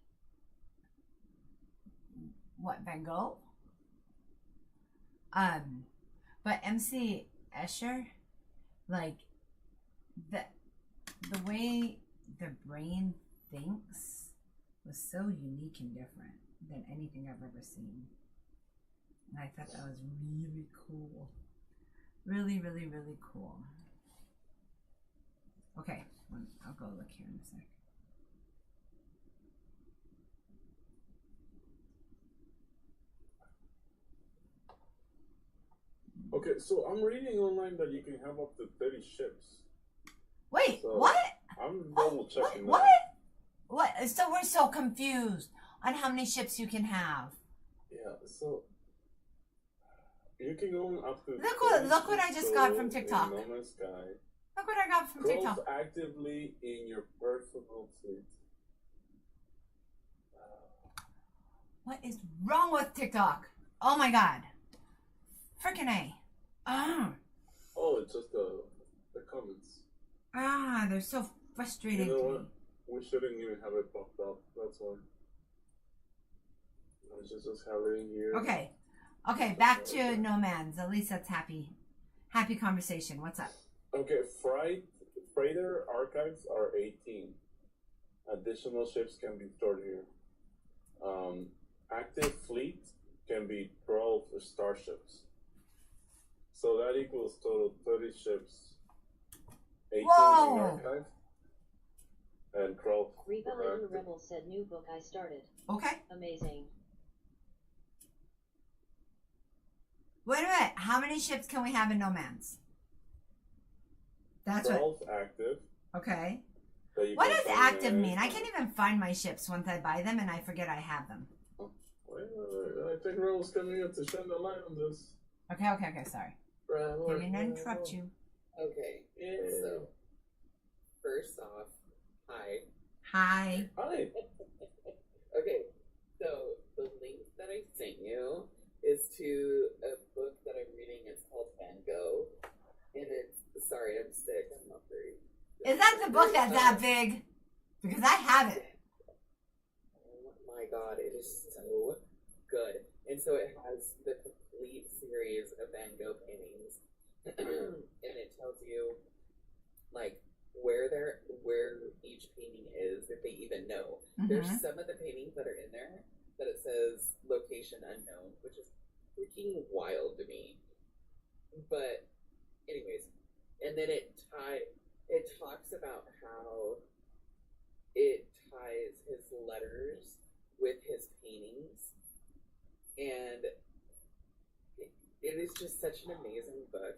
What, Van Gogh? But MC Escher, like the way the brain thinks was so unique and different than anything I've ever seen. And I thought that was really cool. Really, really, really cool. Okay, I'll go look here in a sec. Okay, so I'm reading online that you can have up to 30 ships. Wait, So, what? I'm double checking What? that. What? So we're so confused on how many ships you can have. Yeah, so you can go up to. Look what I just got from TikTok. No Man's Sky. Look what I got from Close TikTok. actively in your personal fleet. What is wrong with TikTok? Oh my god. Frickin' A. Oh, it's just the comments. They're so frustrating You know to what? me. We shouldn't even have it popped up. That's why. I should just have it in here. Okay, back to No Man's. At least that's happy conversation. What's up? Okay, freighter archives are 18. Additional ships can be stored here. Active fleet can be 12 starships. So that equals total 30 ships. 18 in Whoa! archive. And 12 Revelator active. Rebel said, "New book I started. Okay. Amazing." Wait a minute. How many ships can we have in No Man's? That's 12 active. Okay. that you What can does find active in mean? I can't even find my ships once I buy them and I forget I have them. Wait, I think Rebel's coming in to shed the light on this. Okay, sorry. Didn't mean to interrupt you. Okay, so first off, hi. Hi. Hi. Okay, so the link that I sent you is to a book that I'm reading. It's called Van Gogh, and it's sorry, I'm sick. I'm not very. Is that the book that's that big? Because I have it. Oh my god, it is so good. And so it has the complete series of Van Gogh paintings. And it tells you like where each painting is, if they even know. There's some of the paintings that are in there that it says location unknown, which is freaking wild to me. But anyways, and then it talks about how it ties his letters with his paintings, and it is just such an amazing book.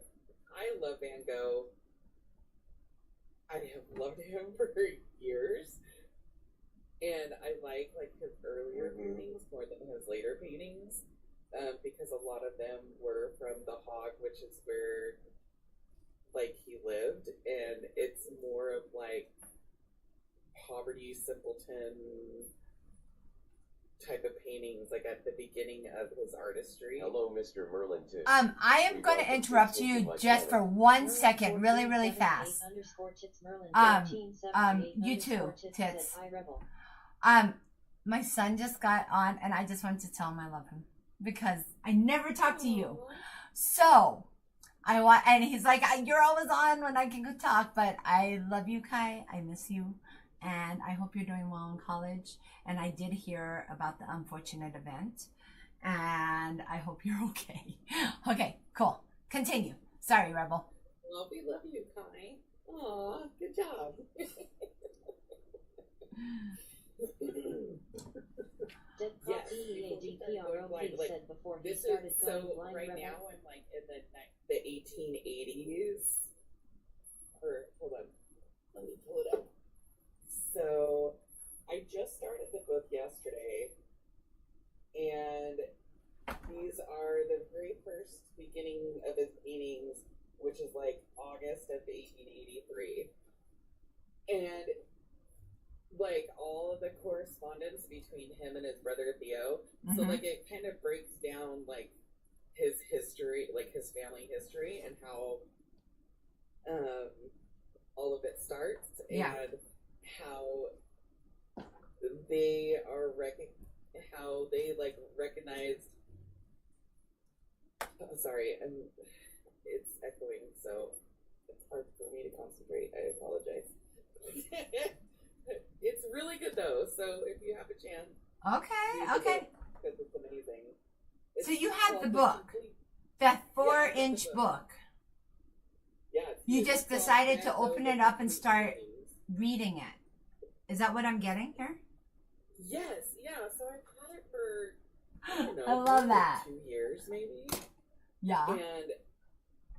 I love Van Gogh. I have loved him for years, and I like his earlier paintings more than his later paintings. because a lot of them were from the Hog, which is where like he lived, and it's more of like poverty simpleton type of paintings, like at the beginning of his artistry. Hello, Mr. Merlin, too. I am going to interrupt you just for 1 second, really, really fast. You too, Tits. My son just got on, and I just wanted to tell him I love him because I never talk to you. So I want, and he's like, you're always on when I can go talk, but I love you, Kai. I miss you. And I hope you're doing well in college. And I did hear about the unfortunate event. And I hope you're okay. Okay, cool. Continue. Sorry, Rebel. Well, we love you, Kai. Aw, good job. Said before he this started is so going right blind now rebel. I'm like in the 1880s. Or hold on, let me pull it up. So I just started the book yesterday, and these are the very first beginning of his paintings, which is like August of 1883, and like all of the correspondence between him and his brother Theo. So like it kind of breaks down like his history, like his family history, and how all of it starts, Yeah. and how they are how they like recognized. Oh, sorry, it's echoing, so it's hard for me to concentrate. I apologize. It's really good though, so if you have a chance. Okay. Because it's amazing. So you have the book, that 4-inch book. Yeah. You just decided to open it up and start reading it. Is that what I'm getting here? Yes, yeah. So I've had it for, I don't know, I love that. 2 years maybe. Yeah.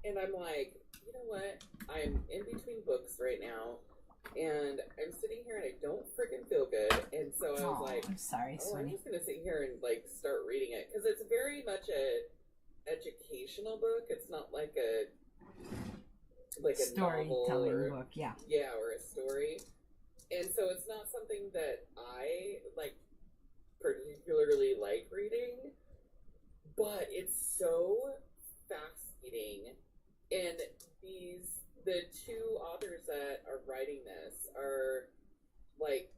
And I'm like, you know what? I'm in between books right now, and I'm sitting here and I don't freaking feel good. And so I was like, I'm sorry, oh, I'm sweetie. just gonna sit here and like start reading it because it's very much a educational book. It's not like a Storytelling novel or, book, yeah. Yeah, or a story. And so it's not something that I like particularly like reading, but it's so fascinating. And the two authors that are writing this are like,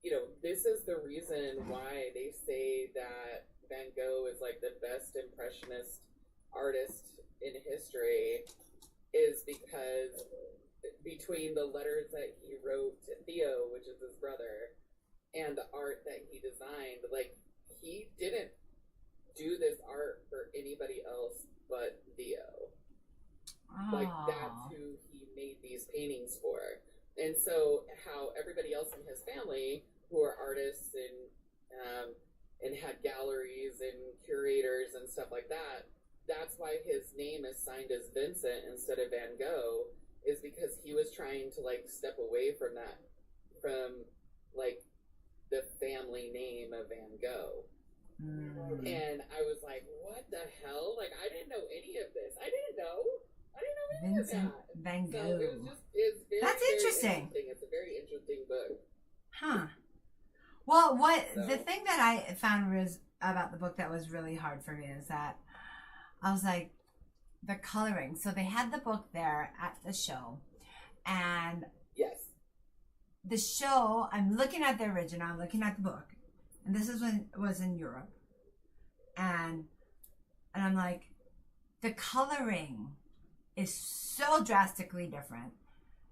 you know, this is the reason why they say that Van Gogh is like the best impressionist artist in history, is because between the letters that he wrote to Theo, which is his brother, and the art that he designed, like, he didn't do this art for anybody else but Theo. Like, that's who he made these paintings for. And so how everybody else in his family, who are artists and had galleries and curators and stuff like that, that's why his name is signed as Vincent instead of Van Gogh, is because he was trying to like step away from that, from like the family name of Van Gogh. And I was like, what the hell? Like, I didn't know any of this. I didn't know any Vincent of that. Van Gogh. So it's very, That's very interesting. It's a very interesting book. Huh. Well, the thing that I found was about the book that was really hard for me is that I was like, the coloring. So they had the book there at the show, and yes, the show, I'm looking at the original, I'm looking at the book, and this is when it was in Europe, and I'm like, the coloring is so drastically different.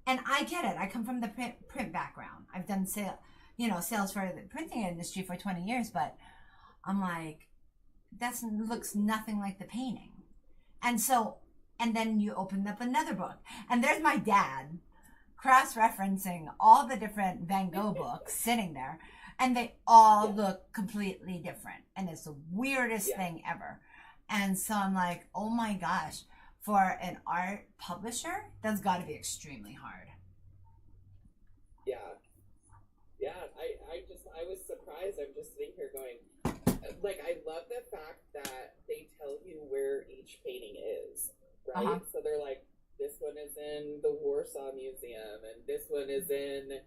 And I get it. I come from the print background. I've done sales for the printing industry for 20 years, but I'm like, that looks nothing like the painting. And then you open up another book, and there's my dad cross-referencing all the different Van Gogh books sitting there, and they all look completely different, and it's the weirdest thing ever. And so I'm like, oh my gosh, for an art publisher, that's got to be extremely hard. Yeah, I was surprised. I'm just sitting here going, like, I love the fact that they tell you where each painting is, right? So they're like, this one is in the Warsaw Museum, and this one is in,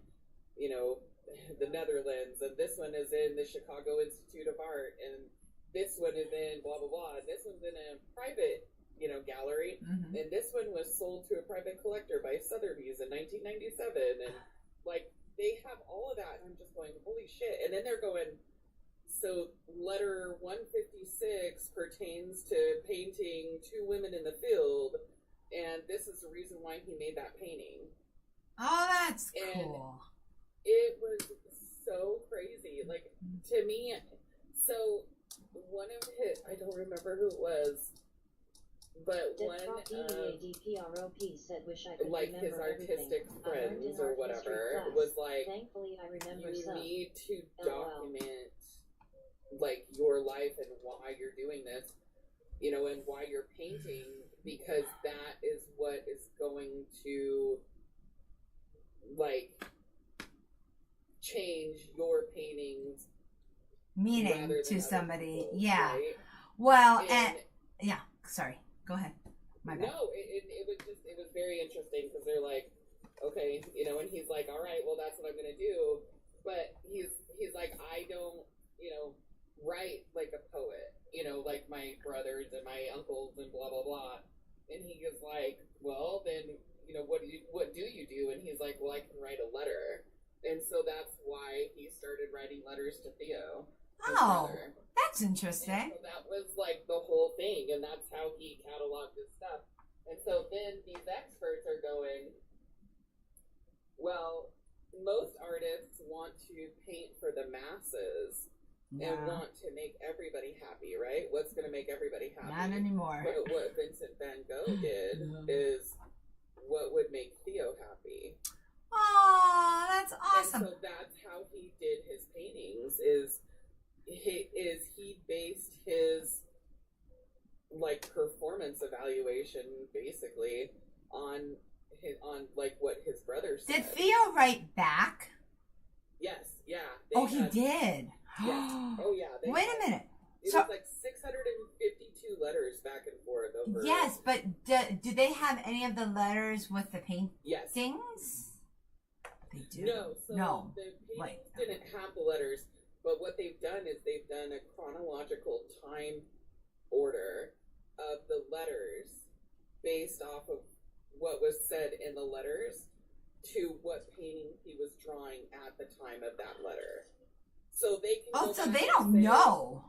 you know, the Netherlands, and this one is in the Chicago Institute of Art, and this one is in blah, blah, blah, and this one's in a private, you know, gallery, and this one was sold to a private collector by Sotheby's in 1997, and, like, they have all of that, and I'm just going, holy shit. And then they're going, so letter 156 pertains to painting two women in the field, and this is the reason why he made that painting. Oh, that's cool. It was so crazy. Like, to me, so one of his, I don't remember who it was, but one DPROP said, wish I could like remember his artistic everything. friends or whatever was like, thankfully I remember you some. need to document like your life and why you're doing this, you know, and why you're painting, because that is what is going to like change your paintings meaning to somebody. Yeah. Right? Well, and yeah, sorry, go ahead. My bad. No, it was very interesting because they're like, okay, you know, and he's like, all right, well, that's what I'm gonna do, but he's like, I don't, you know, write like a poet, you know, like my brothers and my uncles and blah blah blah, and he is like, well, then, you know, what do you do? And he's like, well, I can write a letter, and so that's why he started writing letters to Theo. Oh, that's interesting. So that was like the whole thing, and that's how he cataloged his stuff. And so then these experts are going, well, most artists want to paint for the masses and want to make everybody happy, right? What's going to make everybody happy? Not anymore. But what Vincent van Gogh did is what would make Theo happy. Oh, that's awesome. And so that's how he did his paintings, is he based his like performance evaluation basically on like what his brother said. Did Theo write back? Yes, yeah. He did. Yes. Oh yeah. Wait a minute. It was like 652 letters back and forth over. Yes, but do they have any of the letters with the paintings? Yes. They do. No. So no. The paintings didn't have the letters, but what they've done is they've done a chronological time order of the letters based off of what was said in the letters to what painting he was drawing at the time of that letter. So they can so they don't know.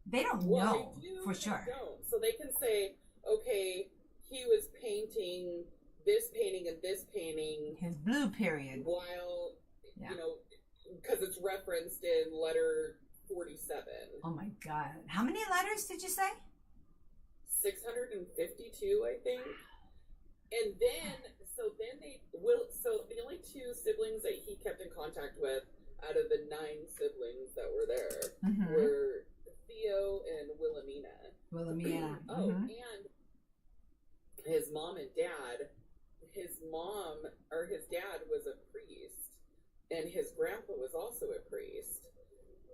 They don't know they do, for sure. They don't. So they can say, okay, he was painting this painting and this painting. His blue period. While, you know, because it's referenced in letter 47. Oh my God. How many letters did you say? 652, I think. And then, so the only two siblings that he kept in contact with out of the 9 siblings that were there were Theo and Wilhelmina. And his mom and dad. His dad was a priest, and his grandpa was also a priest.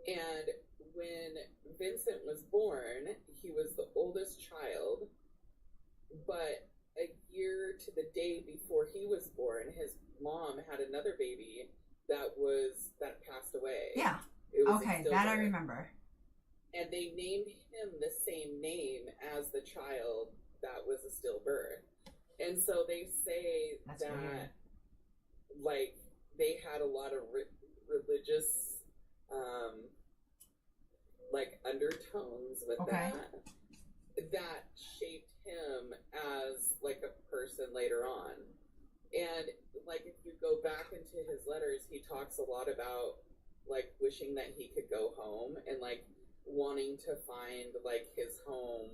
And when Vincent was born, he was the oldest child, but a year to the day before he was born, his mom had another baby that passed away. Yeah. Okay, that I remember. And they named him the same name as the child that was a stillbirth. And so they say that, like, they had a lot of religious, like, undertones with that shaped him as, like, a person later on. And, like, if you go back into his letters, he talks a lot about, like, wishing that he could go home and, like, wanting to find, like, his home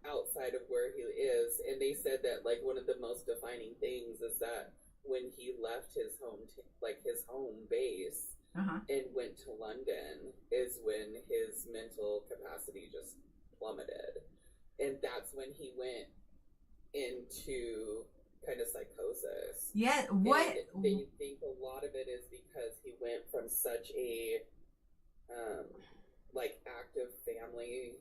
outside of where he is. And they said that, like, one of the most defining things is that when he left his home, his home base and went to London is when his mental capacity just plummeted. And that's when he went into kind of psychosis. Yeah, what? And they think a lot of it is because he went from such a like active family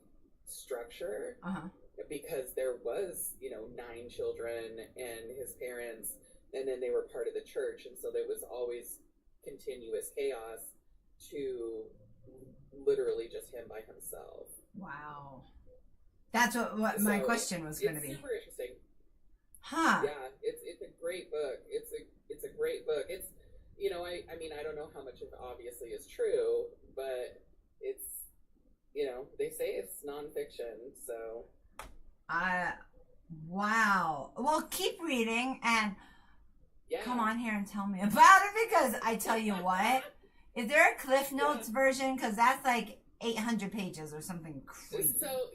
structure, Uh-huh. because there was, 9 children and his parents, and then they were part of the church, and so there was always continuous chaos to literally just him by himself. Wow. That's what my question was going to be. It's super interesting. Huh. Yeah, it's a great book. It's a great book. It's, I mean, I don't know how much of it obviously is true, but it's, they say it's nonfiction, so. Wow. Well, keep reading and Yeah. come on here and tell me about it, because I tell you what, is there a Cliff Notes version? Because that's like 800 pages or something crazy. So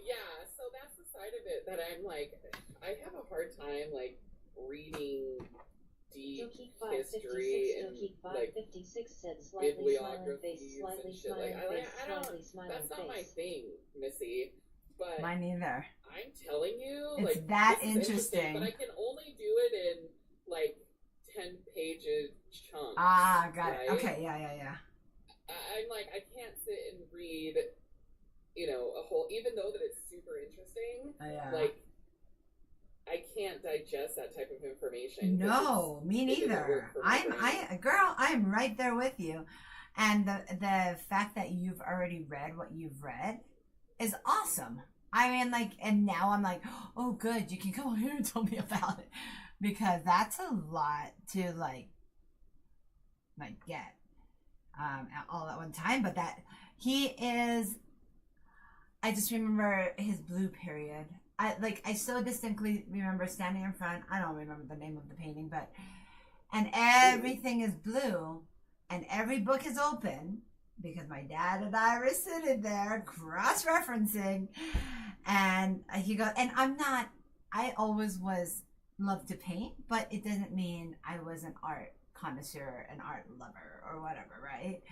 that's the side of it that I'm like, I have a hard time like reading deep history and like bibliographies and shit. Like I don't. That's not my thing, Missy. But mine either. I'm telling you, it's like that this is interesting. But I can only do it in like 10-page chunks. Got right? it. Okay, yeah. I'm like, I can't sit and read, a whole, even though that it's super interesting. Yeah. Like, I can't digest that type of information. No, me neither. I'm right there with you. And the fact that you've already read what you've read is awesome. I mean, like, and now I'm like, oh, good, you can come on here and tell me about it, because that's a lot to like get all at one time. But that he is, I just remember his blue period. I so distinctly remember standing in front. I don't remember the name of the painting, and everything is blue, and every book is open, because my dad and I were sitting there cross-referencing, and he goes, and I always loved to paint, but it doesn't mean I was an art connoisseur, an art lover, or whatever, right?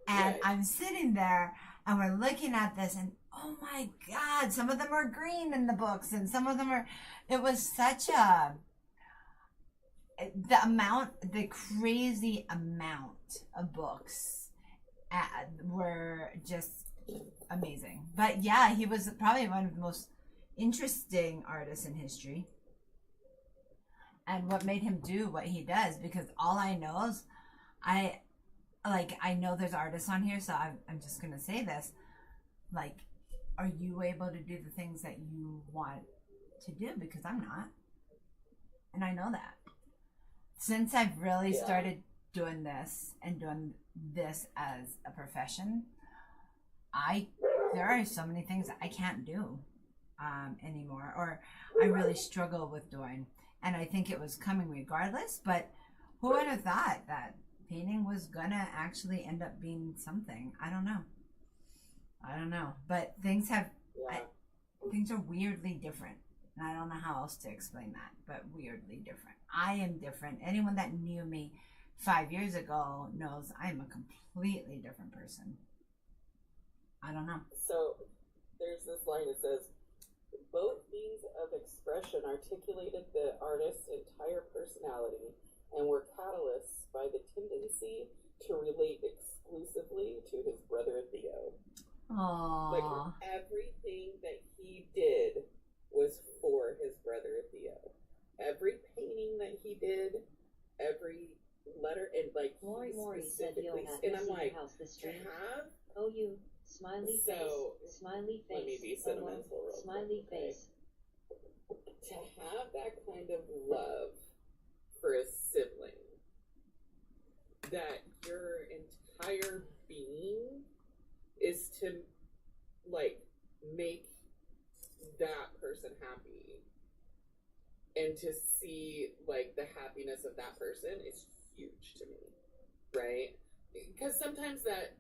And Right. I'm sitting there, and we're looking at this, and oh my God, some of them are green in the books, and some of them are, it was such the crazy amount of books were just amazing. But yeah, he was probably one of the most interesting artists in history. And what made him do what he does, because all I know is, I know there's artists on here, so I'm just gonna say this, like, are you able to do the things that you want to do? Because I'm not, and I know that. Since I've really started doing this and doing this as a profession, there are so many things that I can't do anymore, or I really struggle with doing. And I think it was coming regardless, but who would have thought that painting was gonna actually end up being something? I don't know. But things things are weirdly different. And I don't know how else to explain that, but weirdly different. I am different. Anyone that knew me 5 years ago knows I'm a completely different person. I don't know. So there's this line that says, both means of expression articulated the artist's entire personality and were catalysts by the tendency to relate exclusively to his brother Theo. Aww. Like, everything that he did was for his brother Theo. Every painting that he did, every letter, and like, Maury said yo specifically, at and I'm Missy like, house this to stream. have OU, smiley So, face, smiley face. let me be sentimental real quick, Smiley okay? face. To have that kind of love for a sibling, that your entire being is to like make that person happy, and to see like the happiness of that person is huge to me, right? Because sometimes that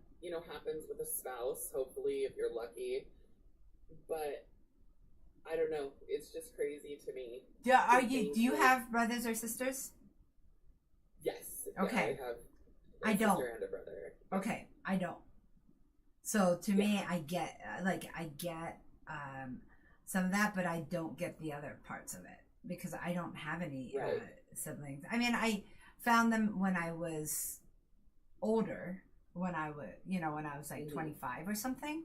happens with a spouse, hopefully, if you're lucky, but I don't know, it's just crazy to me. Do you have brothers or sisters? Yes. Okay. Yeah, I have I a don't. sister and a brother. Okay, I don't. So to me, I get some of that, but I don't get the other parts of it, because I don't have any siblings. I mean, I found them when I was older, when I was, like 25 or something.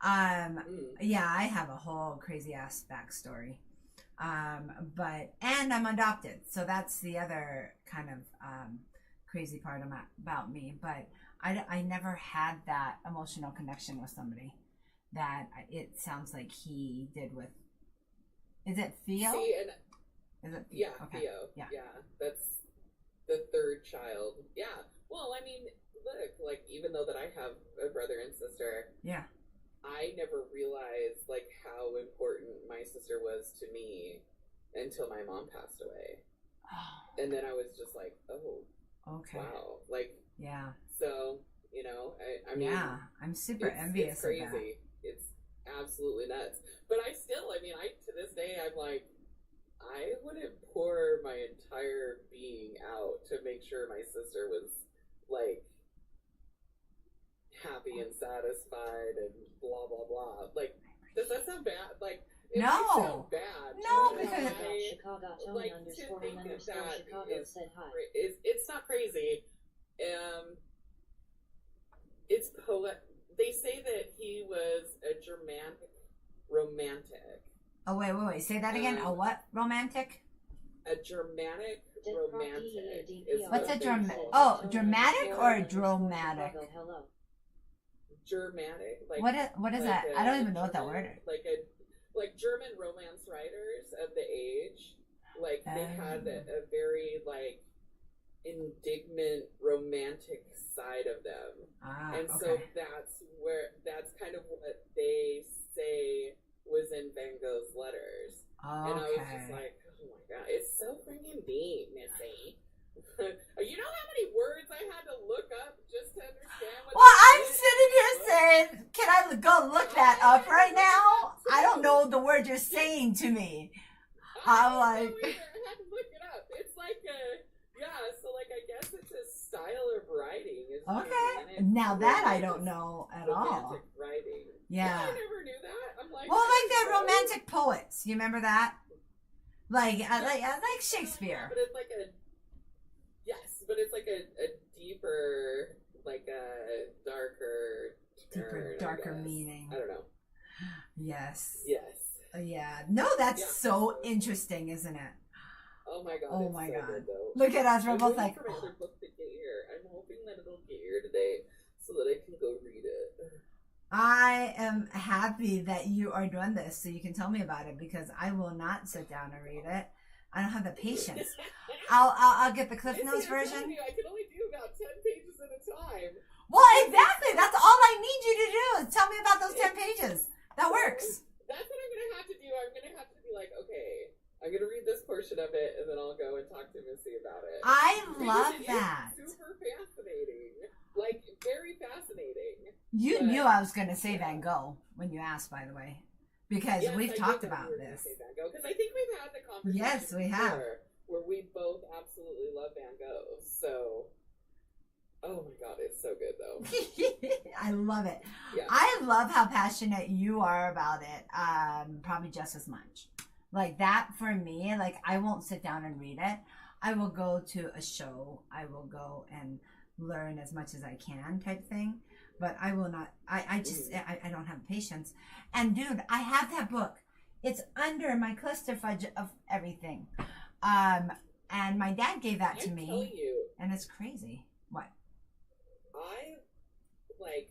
Mm. Yeah, I have a whole crazy ass backstory. And I'm adopted, so that's the other kind of crazy part about me. But I never had that emotional connection with somebody that it sounds like he did with. Is it Theo? See, and Is it Theo? yeah, Okay. Theo. Yeah. That's the third child. Yeah. Well, I mean, look, like, even though that I have a brother and sister, Yeah. I never realized, like, how important my sister was to me until my mom passed away. Oh, And then I was just like, oh, okay. wow. Like, Yeah. so, I mean, Yeah. I'm super envious it's crazy. of that. It's absolutely nuts. But I to this day, I'm like, I wouldn't pour my entire being out to make sure my sister was, like, happy and satisfied and blah, blah, blah. Like, does that sound bad? Like, it No. might sound bad. No, but because- Chicago Tony like, underscore to think him underscore that Chicago is said hi. it's not crazy. It's They say that he was a Germanic romantic. Oh wait. Say that again. A what romantic? A Germanic Dick romantic. Rocky, Is What's what a they German? say. Oh, Tony dramatic underscore or underscore dramatic? Chicago, hello. Germanic. Like, What is like that? a I don't even know what that German- word is. Like German romance writers of the age, like they had a very like indignant romantic side of them. And so Okay. that's kind of what they say was in Van Gogh's letters. And I was just like, oh my god, it's so freaking deep, Missy. You know how many words I had to look up just to understand what Well, this I'm is? sitting here saying, can I go look that up right now? I don't know the word you're saying to me. I'm like, I had to look it up. It's like so like I guess it's a style of writing. It's okay. Germanic Now that I romantic- don't know at all. romantic writing. Yeah. I never knew that. I'm like, Well, like the oh. romantic poets. You remember that? Like Shakespeare. But it's like but it's like a deeper, like a darker turn, I Darker guess. meaning. I don't know. Yes. Yes. Yeah. No, that's Yeah. so interesting, isn't it? Oh my god. Oh it's my so God. Good, though. Look at us. We're I'm both waiting like, for my other book to get here. I'm hoping that it'll get here today so that I can go read it. I am happy that you are doing this so you can tell me about it because I will not sit down and read it. I don't have the patience. I'll get the Cliff Notes version. I can only do about 10 pages at a time. Well, exactly. That's all I need you to do is tell me about those 10 pages. That works. That's what I'm going to have to do. I'm going to have to be like, okay, I'm going to read this portion of it, and then I'll go and talk to Missy about it. I Because love it is that. super fascinating. Like, very fascinating. You But- knew I was going to say Van Gogh when you asked, by the way, because Yes, we've I talked did know about you were gonna this. say Van Gogh, because I think we've had the conversation Yes, we have. before, where we both absolutely love Van Gogh. So, oh my god, it's so good though. I love it. Yeah. I love how passionate you are about it. Probably just as much. Like that for me, like I won't sit down and read it. I will go to a show. I will go and learn as much as I can type thing. But I will not, I don't have patience. And dude, I have that book. It's under my cluster fudge of everything. And my dad gave that to I'm me. telling you, And it's crazy. What? I like.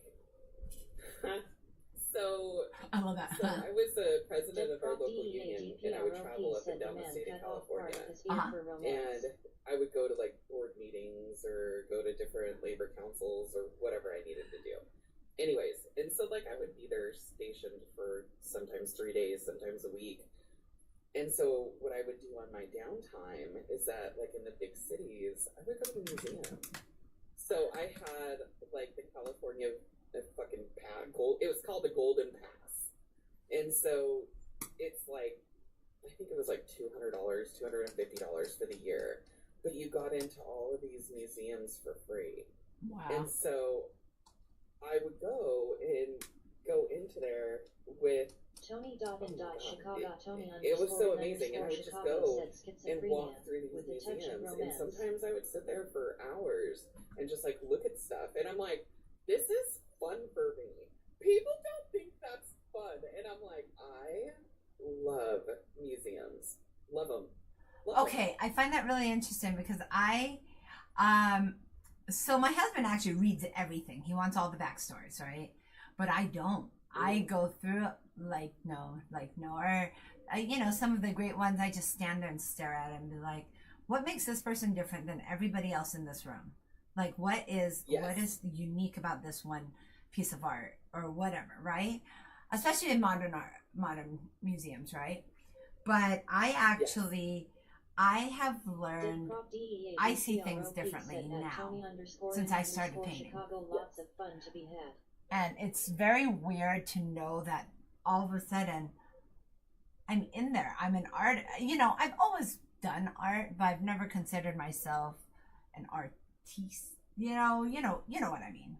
So I love that. I was the president of our Dick local Rocky, union, ADP, and I would ROP travel up said and down the the man state of cut off part California. of his ear Uh-huh. for And romance. I would go to like board meetings or go to different labor councils or whatever I needed to do. Anyways, and so like I would be there stationed for sometimes 3 days, sometimes a week. And so what I would do on my downtime is that like in the big cities, I would go to the museum. So I had like the California fucking it was called the Golden Pass. And so it's like, I think it was like $200, $250 for the year. But you got into all of these museums for free. Wow. And so I would go into there with Tony dot and dot Chicago Tony it was so underscore amazing, and I would just Chicago go said and walk schizophrenia through these with a touch of museums. And romance. sometimes I would sit there for hours and just like look at stuff. And I'm like, this is fun for me. People don't think that's fun. And I'm like, I love museums. Love them. Okay, I find that really interesting because so my husband actually reads everything. He wants all the backstories, right? But I don't. I go through no, or some of the great ones. I just stand there and stare at it and be like, what makes this person different than everybody else in this room? Like, what is unique about this one piece of art or whatever, right? Especially in modern museums, right? But I actually. I have learned, I see things differently now since I started painting. Lots of fun to be had. And it's very weird to know that all of a sudden I'm in there. I'm an artist. I've always done art, but I've never considered myself an artiste. You know what I mean,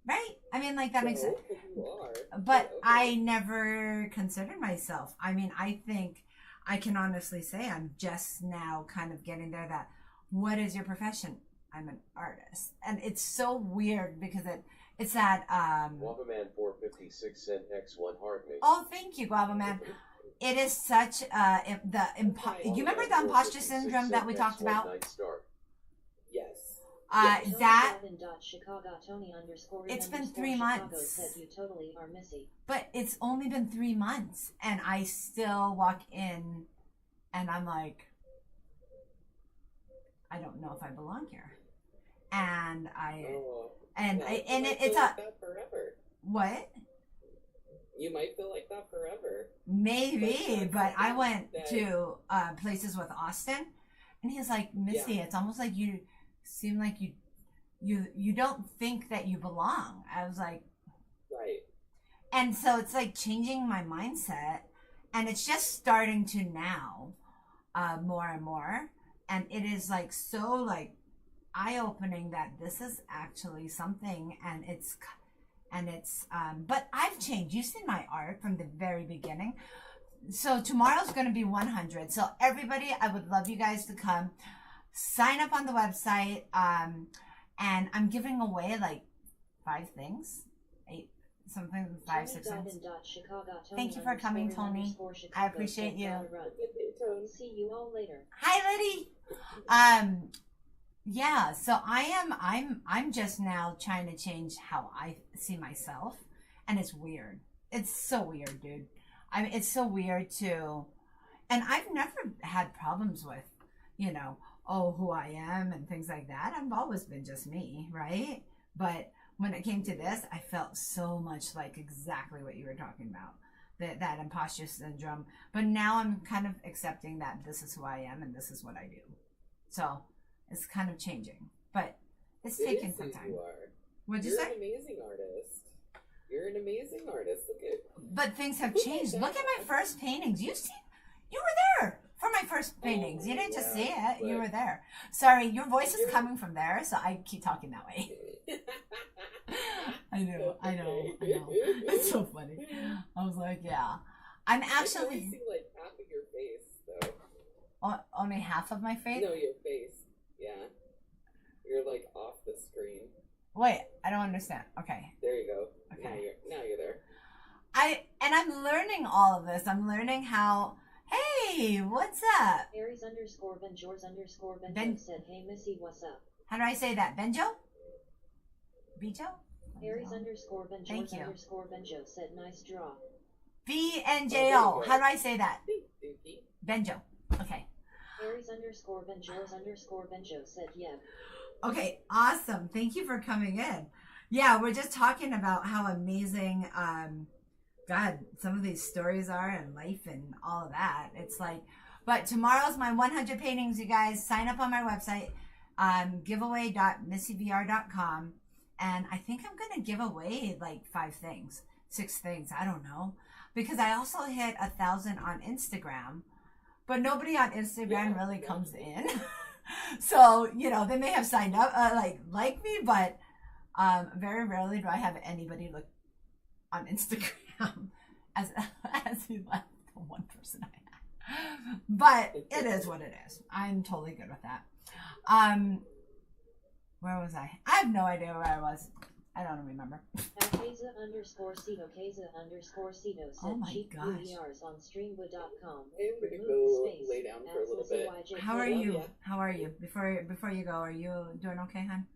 right? I mean, like that makes sense. But I never considered myself. I mean, I think I can honestly say I'm just now kind of getting there that what is your profession? I'm an artist. And it's so weird because it's that Guavaman 456 cent X1 heart mate. Oh, thank you, Guavaman. It is such you remember the imposter syndrome that we talked about? Yes. It's been 3 months. You totally are Missy. But it's only been 3 months, and I still walk in, and I'm like, I don't know if I belong here, and it's a forever. What? You might feel like that forever. Maybe, but I went to places with Austin, and he's like, Missy, it's almost like you seem like you don't think that you belong. I was like, right. And so it's like changing my mindset, and it's just starting to now more and more, and it is like so like eye-opening that this is actually something, and it's but I've changed. You've seen my art from the very beginning. So tomorrow's going to be 100. So everybody, I would love you guys to come sign up on the website, and I'm giving away like 5 things, 5, 6 things. Thank you for coming, Tony. I appreciate you. See you all later. Hi, Liddy. Yeah, so I'm just now trying to change how I see myself, and it's weird. It's so weird, dude. I mean, it's so weird too. And I've never had problems with, who I am and things like that. I've always been just me, right? But when it came to this, I felt so much like exactly what you were talking about, that imposter syndrome. But now I'm kind of accepting that this is who I am and this is what I do. So it's kind of changing, but it's taking some time. What'd you say? You're an amazing artist. You're an amazing artist. Look at. But things have changed. Look at my first paintings. You were there for my first paintings. You didn't just see it. You were there. Sorry, your voice is coming from there, so I keep talking that way. I know. It's so funny. I was like, yeah. I'm actually. I see like half of your face, though. Only half of my face? No, your face. Yeah. You're like off the screen. Wait, I don't understand. Okay. There you go. Okay. Now you're there. I'm learning all of this. I'm learning how. Hey, what's up? Aries _Benjors_Benjo said, hey Missy, what's up? How do I say that? Benjo? Bijo? Aries _Benjors Thank you. _Benjo said, nice draw. BNJO. How do I say that? Benjo. Okay. Aries _Benjors_Benjo said, yeah. Okay, awesome. Thank you for coming in. Yeah, we're just talking about how amazing, God, some of these stories are in life and all of that. It's like, but tomorrow's my 100 paintings, you guys. Sign up on my website, giveaway.missyvr.com. And I think I'm going to give away like 5 things, 6 things. I don't know. Because I also hit 1,000 on Instagram. But nobody on Instagram really comes in. So, they may have signed up, like me, but very rarely do I have anybody look on Instagram as he left the one person I had. But it is what it is. I'm totally good with that. Where was I? I have no idea where I was. I don't remember. Keza underscore Cito, Keza underscore Cito Oh said my cheap gosh. BDRs on streamwood.com. I'm gonna Remove go the space. lay down for a little bit. How are Love you? ya. How are you? Before you go, are you doing okay, hon?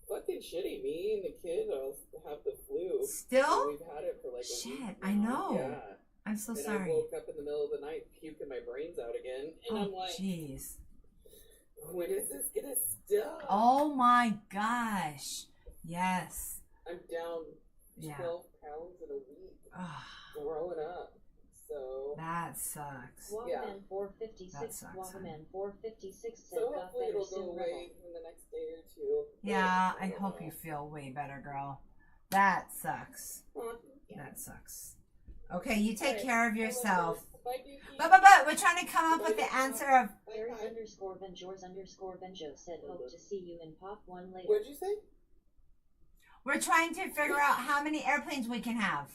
Fucking shitty. Me and the kid all have the flu. Still? We've had it for like a Shit, week I now. know. Yeah. I'm so And sorry. I woke up in the middle of the night puking my brains out again. And I'm Oh, like, jeez. when is this gonna stop? Oh my gosh. Yes. I'm down 12 Yeah. pounds in a week. Oh, Growing up. So that sucks. Yeah. Walkman 456. That sucks, Walkman 456 said so got hopefully better it'll soon. go Rebel. away in the next day or two. Yeah, I hope you feel way better, girl. That sucks. Yeah. That sucks. Okay, you take Alright, care of I love yourself. this. Bye, Dookie. But we're trying to come up with the answer of. Harry's underscore Vengers underscore Venjo said hope to see you in Pop 1 later. What'd you say? We're trying to figure out how many airplanes we can have.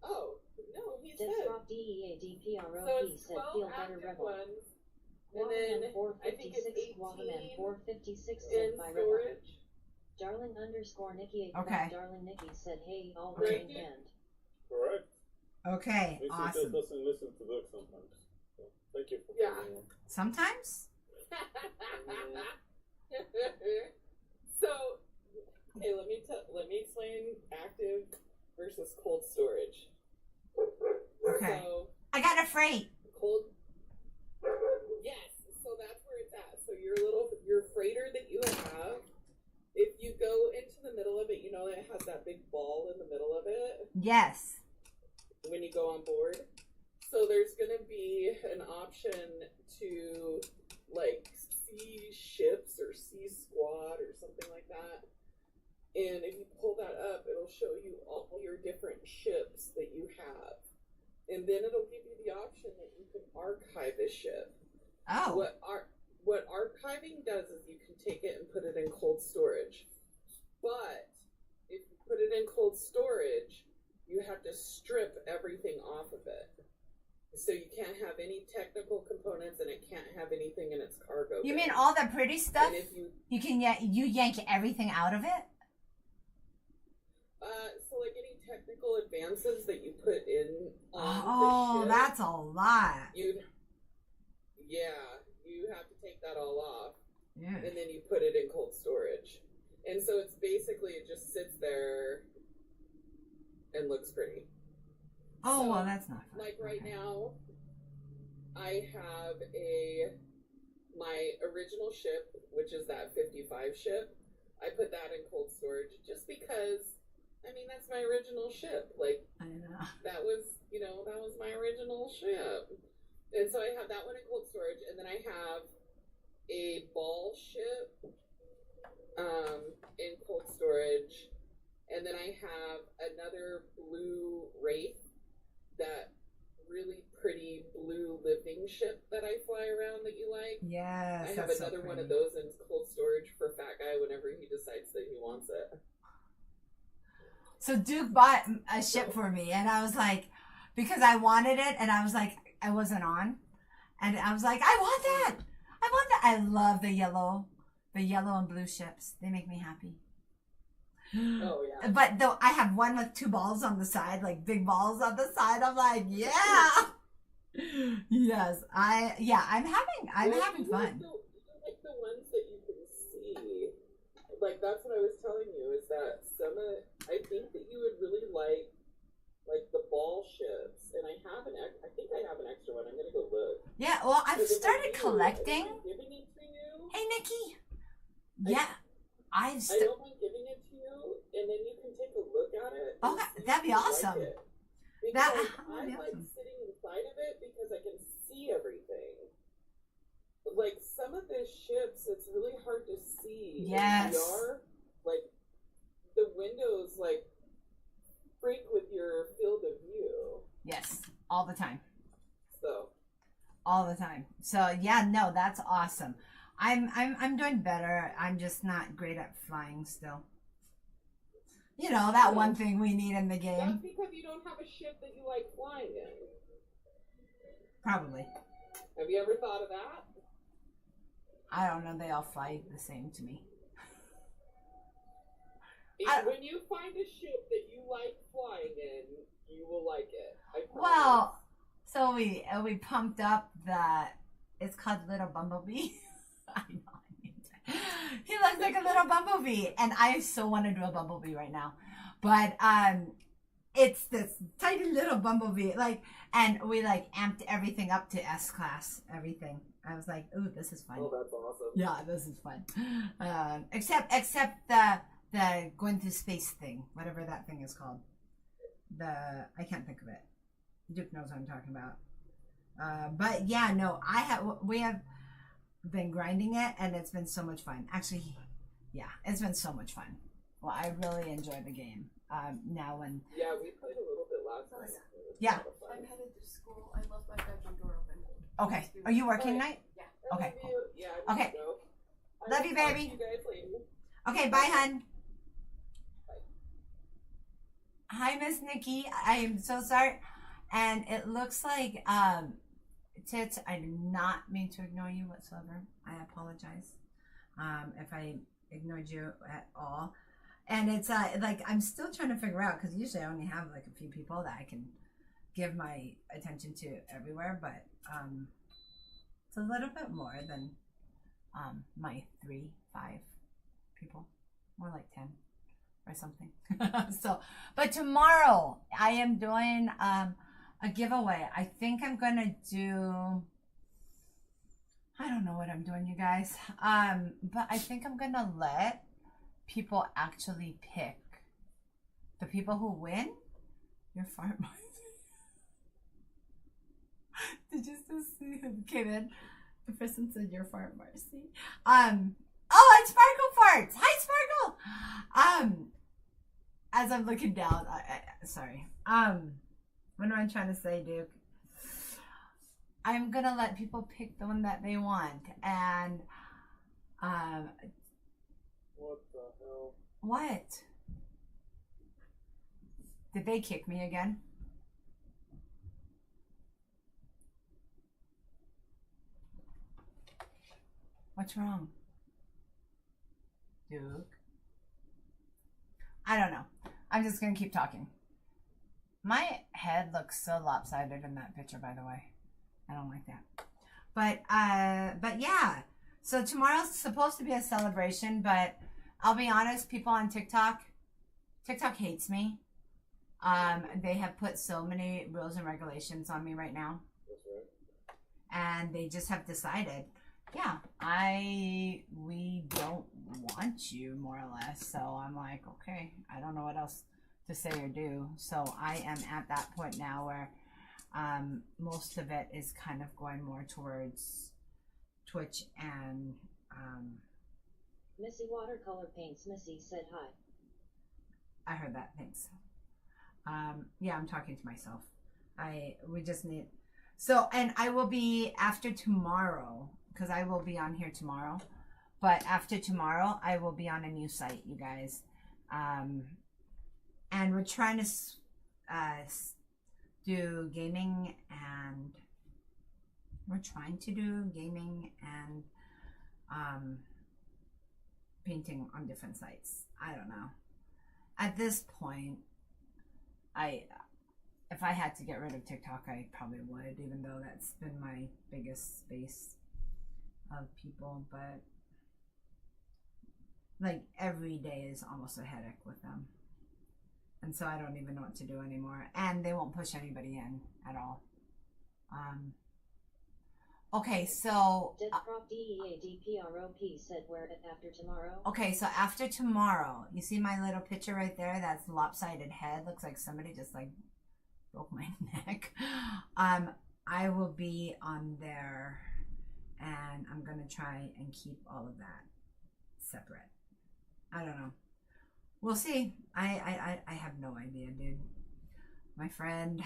Oh, no, he Dead said. Prop DEA DPROP So it's said 12 feel better active Rebel. ones. And then Walkman I think it's 456. Walkman 18 456 in said by Rebel. storage. Darling underscore Nikki. Okay. Darling Nikki said hey all Okay. brain band. Correct. Okay, Missy awesome. just doesn't listen to books sometimes. So thank you for Yeah. coming in. Sometimes? So, hey, let me explain active versus cold storage. Okay. So, I got a freight. cold. Yes. So that's where it's at. So your freighter that you have, if you go into the middle of it, you know it has that big ball in the middle of it Yes. when you go on board. So there's gonna be an option to like see ships or see squad or something like that. And if you pull that up, it'll show you all your different ships that you have. And then it'll give you the option that you can archive a ship. Oh. What archiving does is you can take it and put it in cold storage. But if you put it in cold storage, you have to strip everything off of it. So you can't have any technical components and it can't have anything in its cargo. You bay. mean all the pretty stuff? And if You can you yank everything out of it? so like any technical advances that you put in on Oh, the ship, that's a lot. you have to take that all off. Yeah. And then you put it in cold storage. And so it's basically, it just sits there and looks pretty. Oh, So, well, that's not fun. Like right Okay. now, I have my original ship, which is that 55 ship. I put that in cold storage just because, I mean, that's my original ship. Like, I know. that was my original ship. And so I have that one in cold storage, and then I have a ball ship in cold storage, and then I have another blue Wraith, that really pretty blue living ship that I fly around that you like. Yes. I have that's so another one of pretty. those in cold storage for Fat Guy whenever he decides that he wants it. So Duke bought a ship for me, and I was like, because I wanted it, and I was like, I wasn't on, and I was like, I want that. I want that. I love the yellow and blue ships. They make me happy. Oh yeah. But though I have one with 2 balls on the side, like big balls on the side, I'm like, yeah. Yes, I'm having fun. You like the ones that you can see. Like that's what I was telling you is that I think that you would really like the ball ships, and I think I have an extra one. I'm gonna go look. Yeah, well, I've But if I started do, collecting. am I giving it to you? Hey, Nikki. Yeah, I don't mind giving it to you, and then you can take a look at it. and Okay, see if that'd be you like awesome. it. That Because would I be like awesome. sitting inside of it because I can see everything. Like some of the ships, it's really hard to see. Yes. In VR, like the windows, like freak with your field of view. Yes, all the time. So All the time. So yeah, no, that's awesome. I'm doing better. I'm just not great at flying still. You know, that one thing we need in the game. that's because you don't have a ship that you like flying in. Probably. Have you ever thought of that? I don't know. They all fly the same to me. When you find a ship that you like flying in, you will like it. I promise. Well, so we pumped up the. It's called Little Bumblebee. I know. He looks like a little bumblebee, and I so want to do a bumblebee right now, but it's this tiny little bumblebee, and we amped everything up to S class, everything. I was like, ooh, this is fun. Oh, that's awesome. Yeah, this is fun. Except the going through space thing, whatever that thing is called. I can't think of it. Duke knows what I'm talking about. But yeah, no, we have been grinding it, and it's been so much fun. Actually, yeah, it's been so much fun. Well, I really enjoy the game. Now when Yeah, we played a little bit last night. Yeah. I'm headed to school. I left my bedroom door open. okay, are you working tonight? Yeah. I Okay, love cool. you. Yeah, I Okay. Go. I Love will you, talk to baby. You guys later. Okay, bye, hun. Hi, Miss Nikki. I am so sorry. And it looks like, Tits, I did not mean to ignore you whatsoever. I apologize if I ignored you at all. And it's I'm still trying to figure out, because usually I only have a few people that I can give my attention to everywhere, but it's a little bit more than my 3, 5 people, more like 10 or something. So, but tomorrow I am doing a giveaway. I think I'm gonna do, I don't know what I'm doing, you guys, but I think I'm gonna let people actually pick the people who win. Your fart mice. Did you still see him came in? The person said your fart, Marcy. Oh, it's Sparkle Farts. Hi, Sparkle. As I'm looking down, sorry. What am I trying to say, Duke? I'm gonna let people pick the one that they want, and What the hell? what? Did they kick me again? What's wrong? Duke? I don't know. I'm just gonna keep talking. My head looks so lopsided in that picture, by the way. I don't like that. But yeah. So tomorrow's supposed to be a celebration, but I'll be honest, people on TikTok hates me. They have put so many rules and regulations on me right now. That's right. And they just have decided, yeah, we don't want you, more or less. So I'm like, okay, I don't know what else to say or do. So I am at that point now where most of it is kind of going more towards Twitch and Missy Watercolor Paints. Missy said hi. I heard that, thanks. Yeah, I'm talking to myself. We just need, so, and I will be after tomorrow, because I will be on here tomorrow, but after tomorrow I will be on a new site, you guys, and we're trying to do gaming, and painting on different sites. I don't know. At this point, if I had to get rid of TikTok, I probably would, even though that's been my biggest space of people. But every day is almost a headache with them, and so I don't even know what to do anymore. And they won't push anybody in at all. Okay, so Did Prop DEADPROP said wear it after tomorrow? okay, so after tomorrow, you see my little picture right there? That's lopsided head. Looks like somebody just broke my neck. I will be on there, and I'm gonna try and keep all of that separate. I don't know. We'll see. I have no idea, dude. My friend.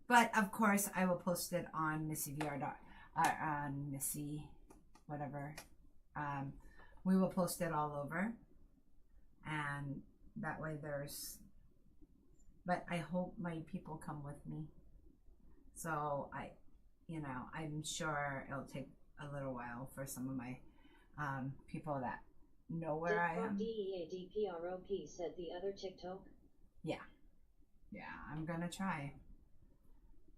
But of course, I will post it on Missy VR. On Missy, whatever. We will post it all over, and that way there's. But I hope my people come with me. So I'm sure it'll take a little while for some of my people that know where I am. DEADPROP said the other TikTok. Yeah, I'm gonna try.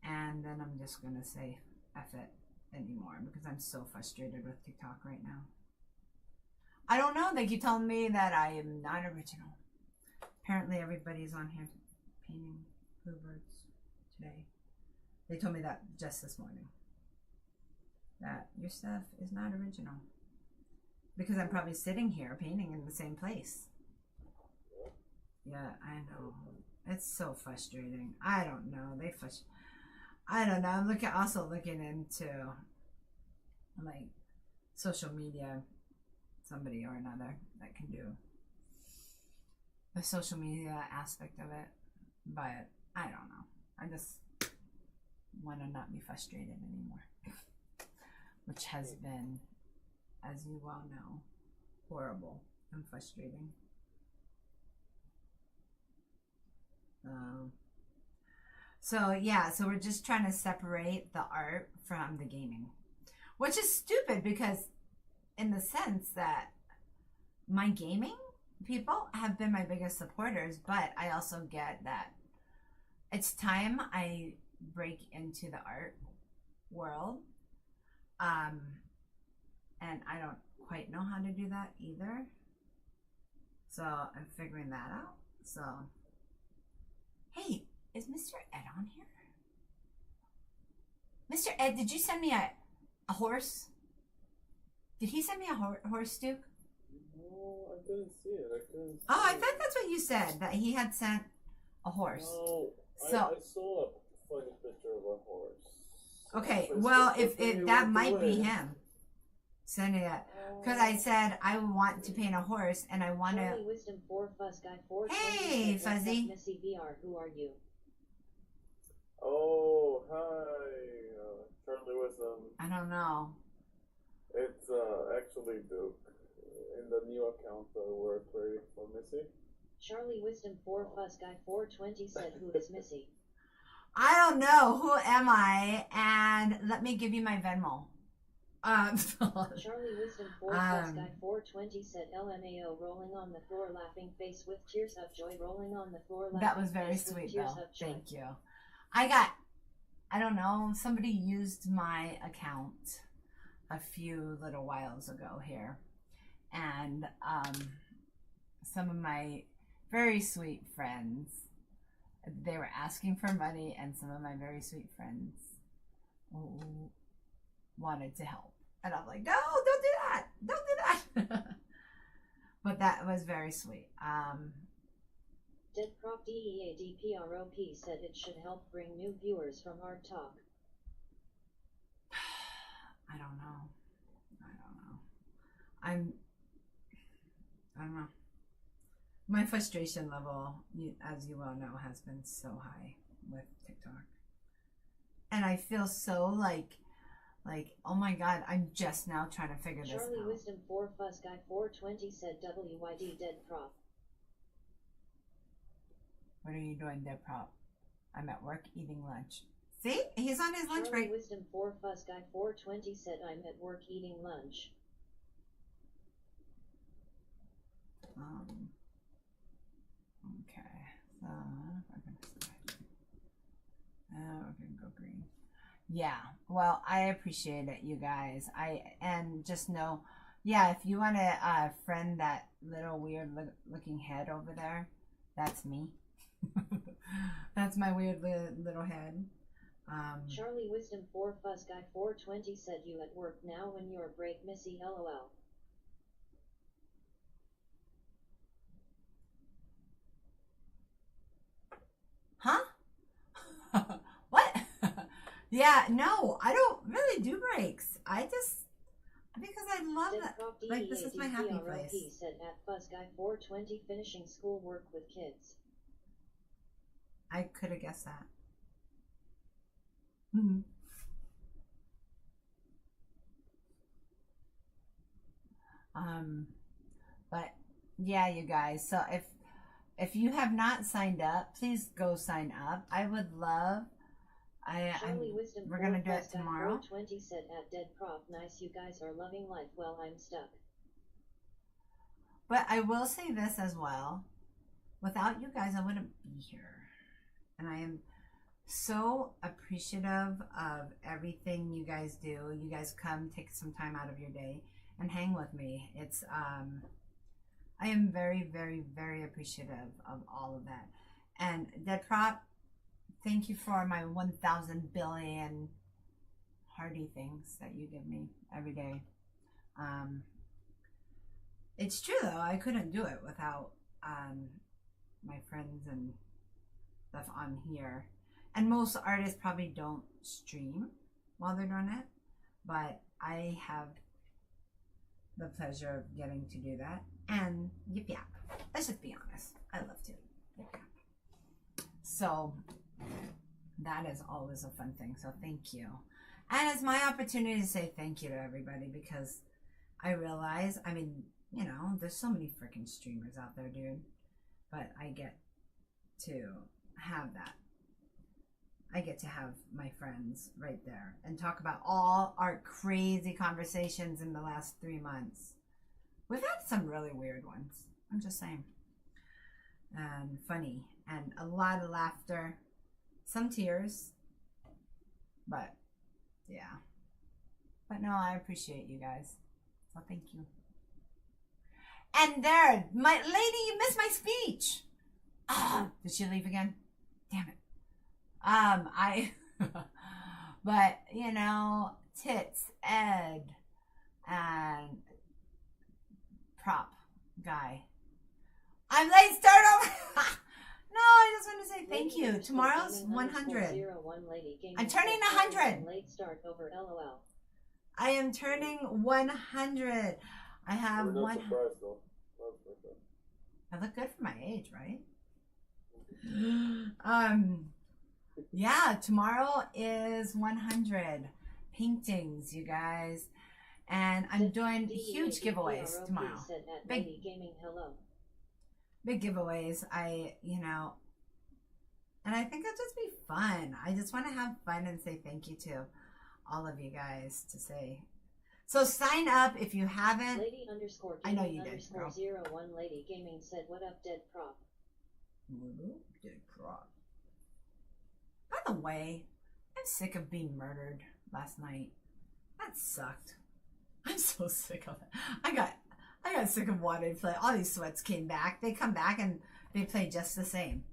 And then I'm just gonna say F it anymore because I'm so frustrated with TikTok right now. I don't know, they keep telling me that I am not original. Apparently everybody's on here painting bluebirds today. They told me that just this morning. That your stuff is not original. Because I'm probably sitting here painting in the same place. Yeah, I know. It's so frustrating. I don't know. I don't know. I'm also looking into like social media, somebody or another that can do the social media aspect of it. But I don't know. I just want to not be frustrated anymore. Which has been, as you well know, horrible and frustrating. So yeah, so we're just trying to separate the art from the gaming, which is stupid because in the sense that my gaming people have been my biggest supporters, but I also get that it's time I break into the art world. And I don't quite know how to do that either. So I'm figuring that out. So, hey, is Mr. Ed on here? Mr. Ed, did you send me a horse? Did he send me a horse, Duke? No, I didn't see it. Oh, I thought that's what you said, that he had sent a horse. No, So, I saw a funny picture of a horse. okay, But well, it's if what that you might were be doing. him sending it. Because I said I want to paint a horse and I want to. Charlie Wisdom 4 Fuzz Guy 420 Hey, said, "What's up, Fuzzy. Missy VR, who are you?" Oh, hi, Charlie Wisdom. I don't know. It's actually Duke in the new account that we're creating for Missy. Charlie Wisdom 4 Fuzz Guy 420 said, "Who is Missy?" I don't know. Who am I? And let me give you my Venmo. Charlie Wisdom 4 Fuzz Guy 420 said, "LMAO, rolling on the floor, laughing face with tears of joy, rolling on the floor, laughing that was very face with sweet, tears though. of joy." Thank you. I don't know, somebody used my account a few little whiles ago here. And some of my very sweet friends, they were asking for money, and some of my very sweet friends wanted to help. And I'm like, no, don't do that. Don't do that. But that was very sweet. Deadprop DEADPROP said it should help bring new viewers from Art Talk. I don't know. I don't know. My frustration level, as you well know, has been so high with TikTok. And I feel so like, oh my God, I'm just now trying to figure this Charlie out. Wisdom 4 Fuzz Guy 420 said, "WYD Deadprop." What are you doing there, Prop? I'm at work eating lunch. See? He's on his lunch Charlie break. Wisdom 4 Fuzz Guy 420 said, "I'm at work eating lunch." Okay. So, we're gonna go green. Yeah. Well, I appreciate it, you guys. And just know, yeah, if you want to friend that little weird looking head over there, that's me. That's my weird little head. Charlie Wisdom 4 Fuzz Guy 420 said, "You at work now when your break, Missy, LOL." Huh? What? Yeah, no, I don't really do breaks. Because I love that. Like, this is my happy place. He said at Fuzz Guy 420 finishing school work with kids. I could have guessed that. Mm-hmm. But yeah, you guys. So if you have not signed up, please go sign up. I would love. We're gonna do it tomorrow. 420 said at Dead Prof, "Nice, you guys are loving life. Well, I'm stuck." But I will say this as well. Without you guys, I wouldn't be here. And I am so appreciative of everything you guys do. You guys come, take some time out of your day and hang with me. It's I am very, very, very appreciative of all of that. And Dead Prop, thank you for my 1,000 billion hearty things that you give me every day. It's true though, I couldn't do it without my friends and stuff on here. And most artists probably don't stream while they're doing it, but I have the pleasure of getting to do that. And yip yap. Let's just be honest. I love to yip yap. So that is always a fun thing. So thank you. And it's my opportunity to say thank you to everybody because I realize, I mean, you know, there's so many freaking streamers out there, dude. But I get to have that. I get to have my friends right there and talk about all our crazy conversations in the last 3 months. We've had some really weird ones. I'm just saying. And funny. And a lot of laughter. Some tears. But, yeah. But no, I appreciate you guys. So thank you. And there, my lady, you missed my speech. Did she leave again? Damn it. But, you know, Tits, Ed, and Prop Guy. I'm late, start over. No, I just want to say thank you. Tomorrow's 100. I'm turning 100. Late start over LOL. I am turning 100. I have one. I look good for my age, right? Yeah, tomorrow is 100 paintings, you guys, and I'm doing huge giveaways tomorrow. Big giveaways. You know, and I think it'll just be fun. I just want to have fun and say thank you to all of you guys to say. So sign up if you haven't. Lady underscore I know you did. 01 Lady Gaming said, "What up, Dead Prop?" Dead Prop. By the way, I'm sick of being murdered last night. That sucked. I'm so sick of it. I got sick of wanting to play. All these sweats came back. They come back and they play just the same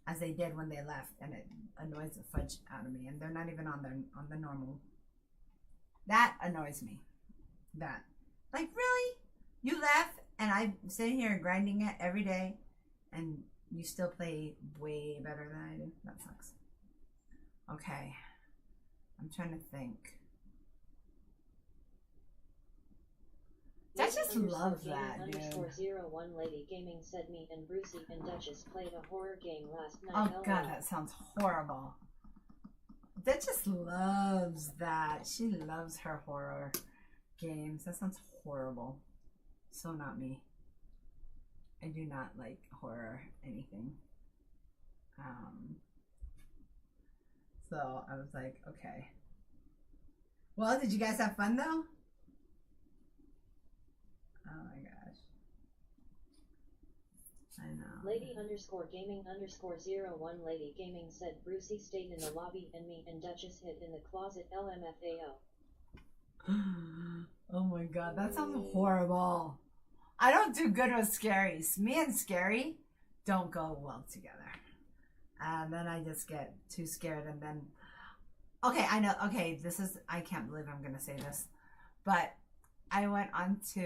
as they did when they left, and it annoys the fudge out of me. And they're not even on the normal. That annoys me. That, like, really? You left, and I'm sitting here grinding it every day, and you still play way better than I do? That sucks. Okay. I'm trying to think. I just love that, dude. _01 Lady Gaming said me and Brucey and Duchess played a horror game last night. Oh god, that sounds horrible. Duchess loves that. She loves her horror games. That sounds horrible. So not me. I do not like horror anything. So I was like, okay. Well, did you guys have fun though? Oh my gosh. I know. Lady underscore gaming underscore 01 Lady Gaming said Brucey stayed in the lobby and me and Duchess hid in the closet LMFAO. Oh my god, that sounds horrible. I don't do good with scaries. Me and scary don't go well together. And then I just get too scared and then... Okay, I know. Okay, this is... I can't believe I'm going to say this. But I went on to...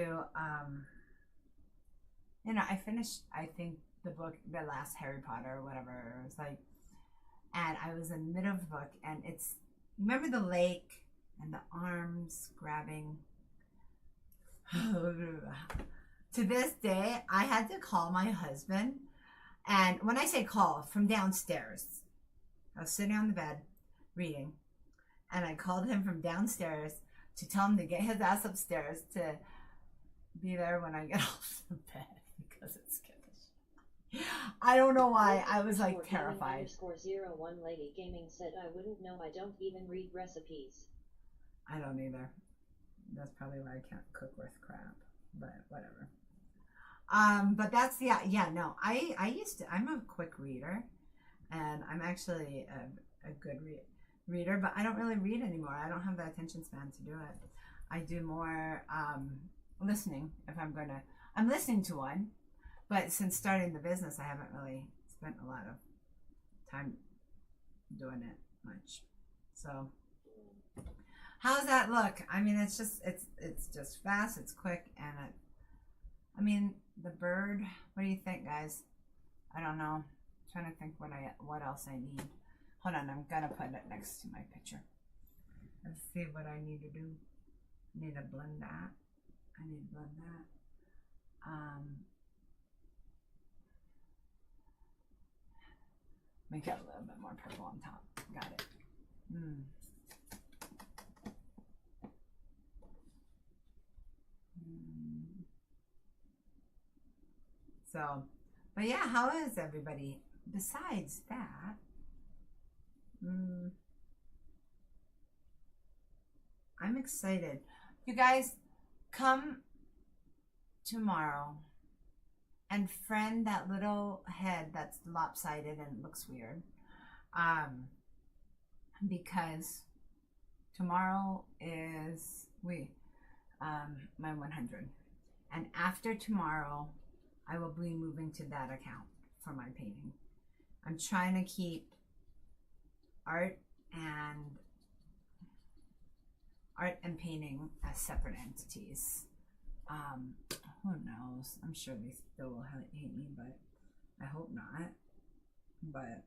you know, I finished, I think, the book, the last Harry Potter or whatever. It was like... And I was in the middle of the book and it's... Remember the lake and the arms grabbing? To this day, I had to call my husband. And when I say call, from downstairs, I was sitting on the bed reading, and I called him from downstairs to tell him to get his ass upstairs to be there when I get off the bed because it scared the shit. I don't know why. I was like terrified. _01 Lady Gaming said I wouldn't know. I don't even read recipes. I don't either. That's probably why I can't cook with crap, but whatever. But that's no. I used to. I'm a quick reader, and I'm actually a good reader, but I don't really read anymore. I don't have the attention span to do it. I do more listening. If I'm gonna, I'm listening to one, but since starting the business, I haven't really spent a lot of time doing it much. So, how does that look? I mean, it's just fast, it's quick, and I mean, the bird. What do you think, guys? I don't know. I'm trying to think what else I need. Hold on, I'm gonna put it next to my picture. Let's see what I need to do. I need to blend that. I need to blend that. Make it a little bit more purple on top. Got it. So, but yeah, how is everybody? Besides that, I'm excited. You guys, come tomorrow and friend that little head that's lopsided and looks weird. Because tomorrow is my 100. And after tomorrow, I will be moving to that account for my painting. I'm trying to keep art and painting as separate entities. Who knows? I'm sure they still will hate me, but I hope not. But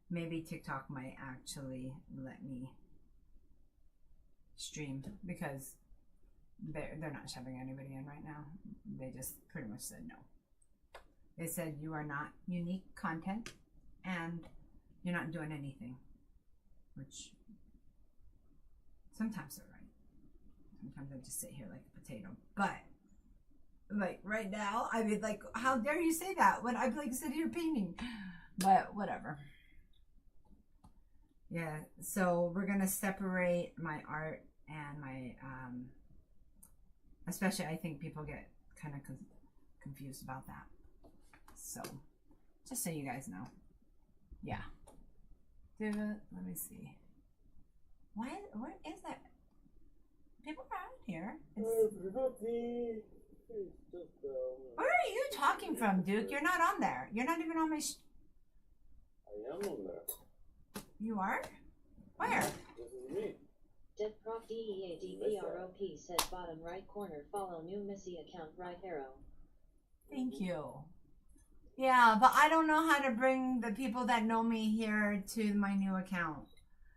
maybe TikTok might actually let me stream, because they're not shoving anybody in right now. They just pretty much said no. They said you are not unique content and you're not doing anything, which sometimes they're right. Sometimes I just sit here like a potato. But like right now, I mean, like, how dare you say that when I'm like sitting here painting? But whatever. Yeah, so we're gonna separate my art and my especially I think people get kind of confused about that. So just so you guys know. Yeah. Let me see. What is that? People are out here. Where are you talking from, Duke? You're not on there. You're not even on my. I am on there. You are? Where? This is me. Deadprof DEADPROP said bottom right corner, follow new Missy account, right arrow. Thank you. Yeah, but I don't know how to bring the people that know me here to my new account.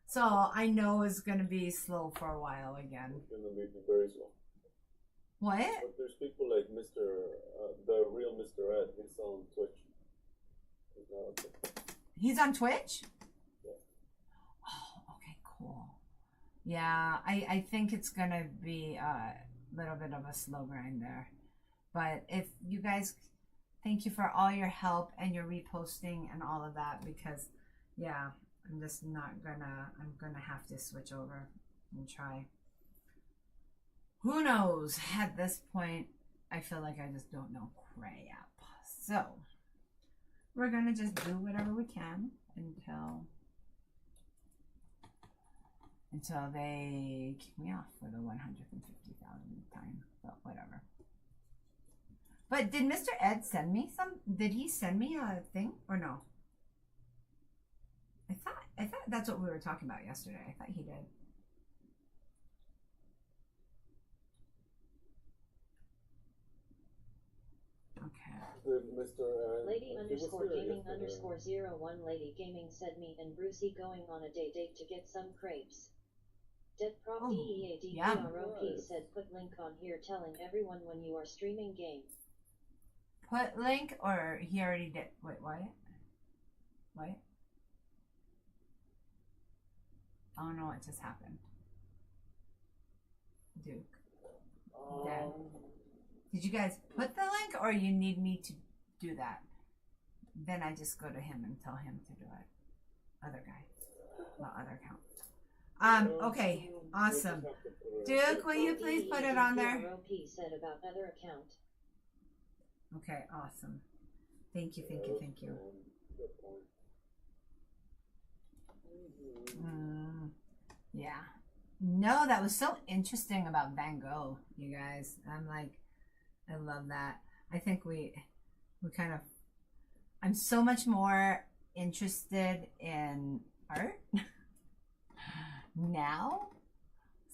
So I know it's going to be slow for a while again. It's going to be very slow. What? But there's people like the real Mr. Ed, he's on Twitch. He's not on Twitch. He's on Twitch? Yeah. Oh, okay, cool. Yeah, I think it's going to be a little bit of a slow grind there. But if you guys, thank you for all your help and your reposting and all of that, because, yeah, I'm just not gonna, I'm gonna have to switch over and try. Who knows? At this point, I feel like I just don't know crap. So, we're gonna just do whatever we can until they kick me off for the 150,000th time, but whatever. But did Mr. Ed send me some? Did he send me a thing or no? I thought that's what we were talking about yesterday. I thought he did. Okay. Mr. Lady underscore gaming underscore 01 Lady Gaming said me and Brucey going on a date to get some crepes. Deadprof DEADPROP said put link on here telling everyone when you are streaming game. Put link, or he already did. Wait, what? What? Oh no, what just happened? Duke. Dead. Did you guys put the link, or you need me to do that? Then I just go to him and tell him to do it. Other guy. The other account. Okay, awesome. Duke, will you please put it on there? DEADPROP said about other account. Okay, awesome. Thank you, thank you, thank you. Good point. Yeah. No, that was so interesting about Van Gogh, you guys. I'm like, I love that. I think we kind of, I'm so much more interested in art now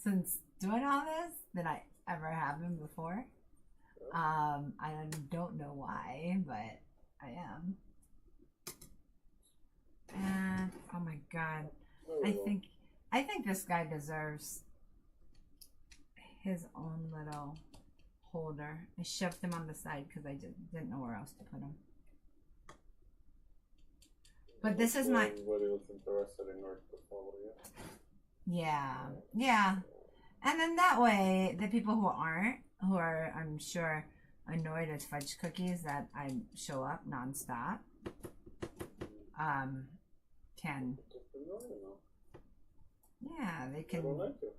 since doing all this than I ever have been before. I don't know why, but I am. And oh my god, I think this guy deserves his own little holder. I shoved him on the side because I didn't know where else to put him. But this is my. Everybody was interested in art to follow you. Yeah. And then that way, the people who aren't, who are, I'm sure, annoyed as fudge cookies that I show up nonstop, can. Yeah, they can. I don't like it.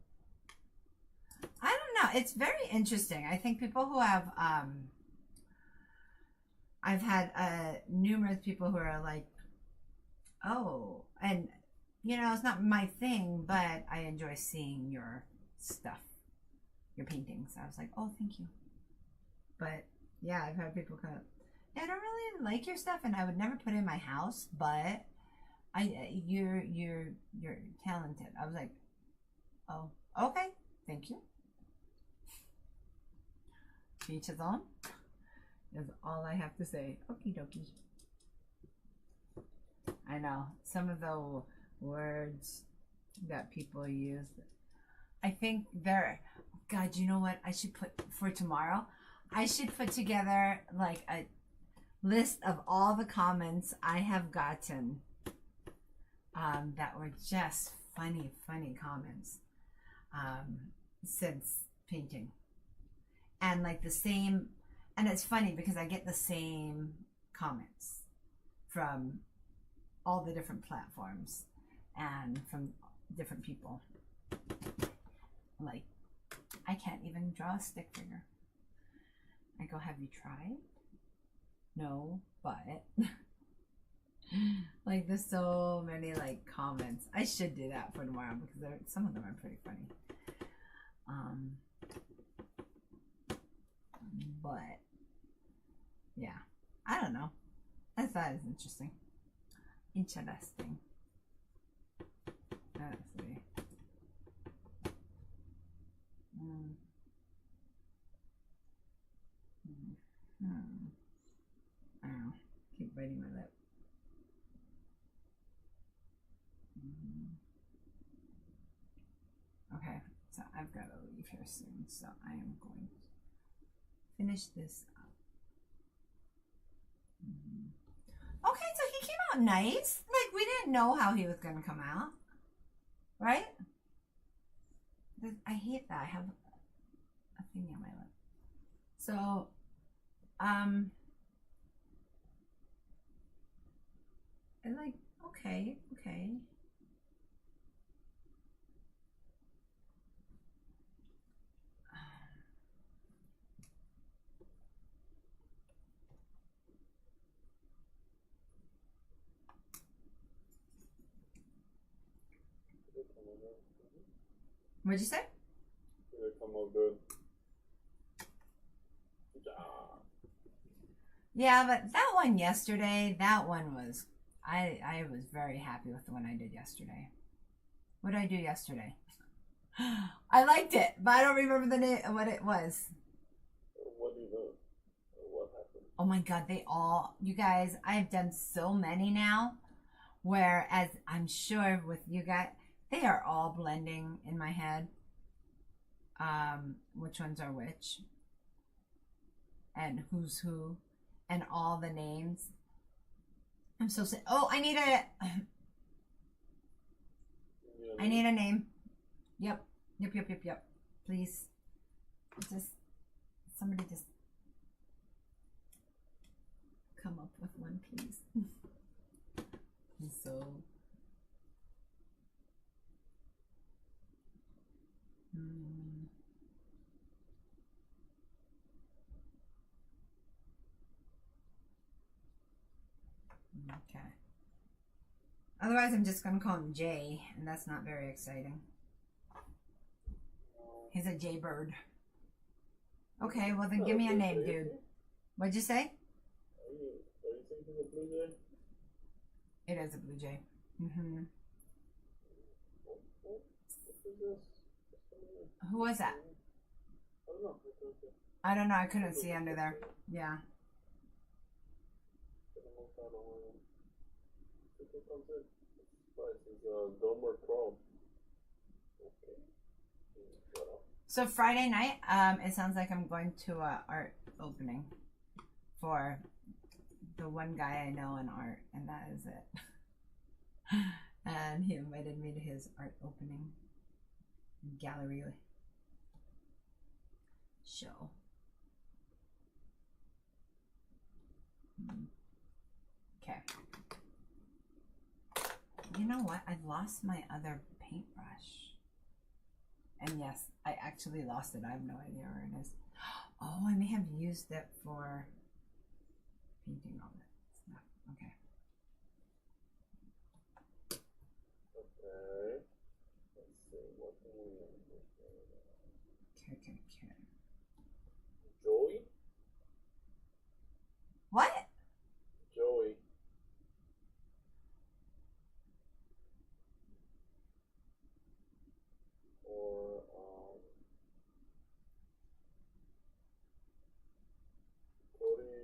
I don't know. It's very interesting. I think people who have, I've had numerous people who are like, oh, and you know, it's not my thing, but I enjoy seeing your stuff, your paintings. I was like, oh, thank you. But yeah, I've had people come up, yeah, I don't really like your stuff, and I would never put it in my house, but you're talented. I was like, oh, okay, thank you. To each his own. Is all I have to say. Okie dokie. I know some of the words that people use. I think they're. God, you know what? I should put for tomorrow. I should put together like a list of all the comments I have gotten that were just funny comments since painting. And like the same, and it's funny because I get the same comments from all the different platforms and from different people. Like, I can't even draw a stick figure. I go, have you tried? No, but like there's so many like comments. I should do that for tomorrow because some of them are pretty funny. But yeah, I don't know. I thought it was interesting. Interesting. Let's see. I don't know. Keep biting my lip. Okay, so I've got to leave here soon, so I am going to finish this up. Okay, so he came out nice. Like, we didn't know how he was going to come out. Right? I hate that. I have a thing on my lip. So, and like, okay. What'd you say? They come out good. Yeah, but that one yesterday, that one was, I was very happy with the one I did yesterday. What did I do yesterday? I liked it, but I don't remember the name, what it was. What do you know? What happened? Oh my God, you guys, I've done so many now, whereas I'm sure with you guys, they are all blending in my head. Which ones are which, and who's who, and all the names. I'm so sad. Oh, I need a name. Yep. Please, somebody just come up with one, please. So. Okay. Otherwise, I'm just gonna call him Jay, and that's not very exciting. He's a jaybird. Okay, well then give me a name, dude. What'd you say? Are you thinking of Blue Jay? It is a blue jay. Mm-hmm. Who was that? I don't know. I don't know. I couldn't see under there. Yeah. So Friday night, it sounds like I'm going to art opening for the one guy I know in art, and that is it. And he invited me to his art opening gallery show. Okay. You know what? I lost my other paintbrush. And yes, I actually lost it. I have no idea where it is. Oh, I may have used it for painting all that stuff. Okay. Okay. Let's see what can we do. Okay. Joey? What? Joey. Or Cody.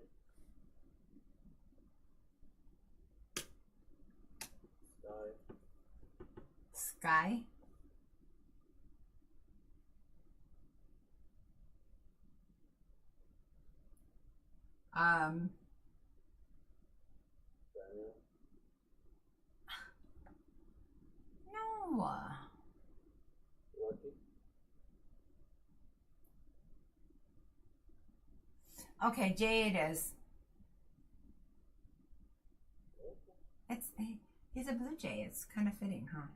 Sky? Daniel. No. Lucky. Okay, Jay it is. He's a blue jay. It's kind of fitting, huh?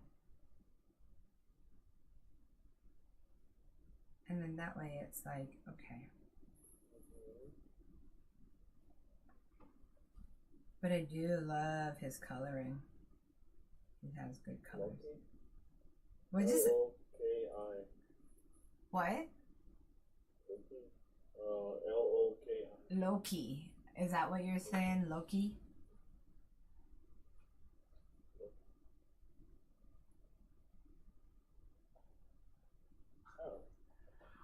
And then that way it's like, okay. But I do love his coloring. He has good colors. What is it? L-O-K-I. What? L-O-K-I. Loki. Is that what you're saying? Loki?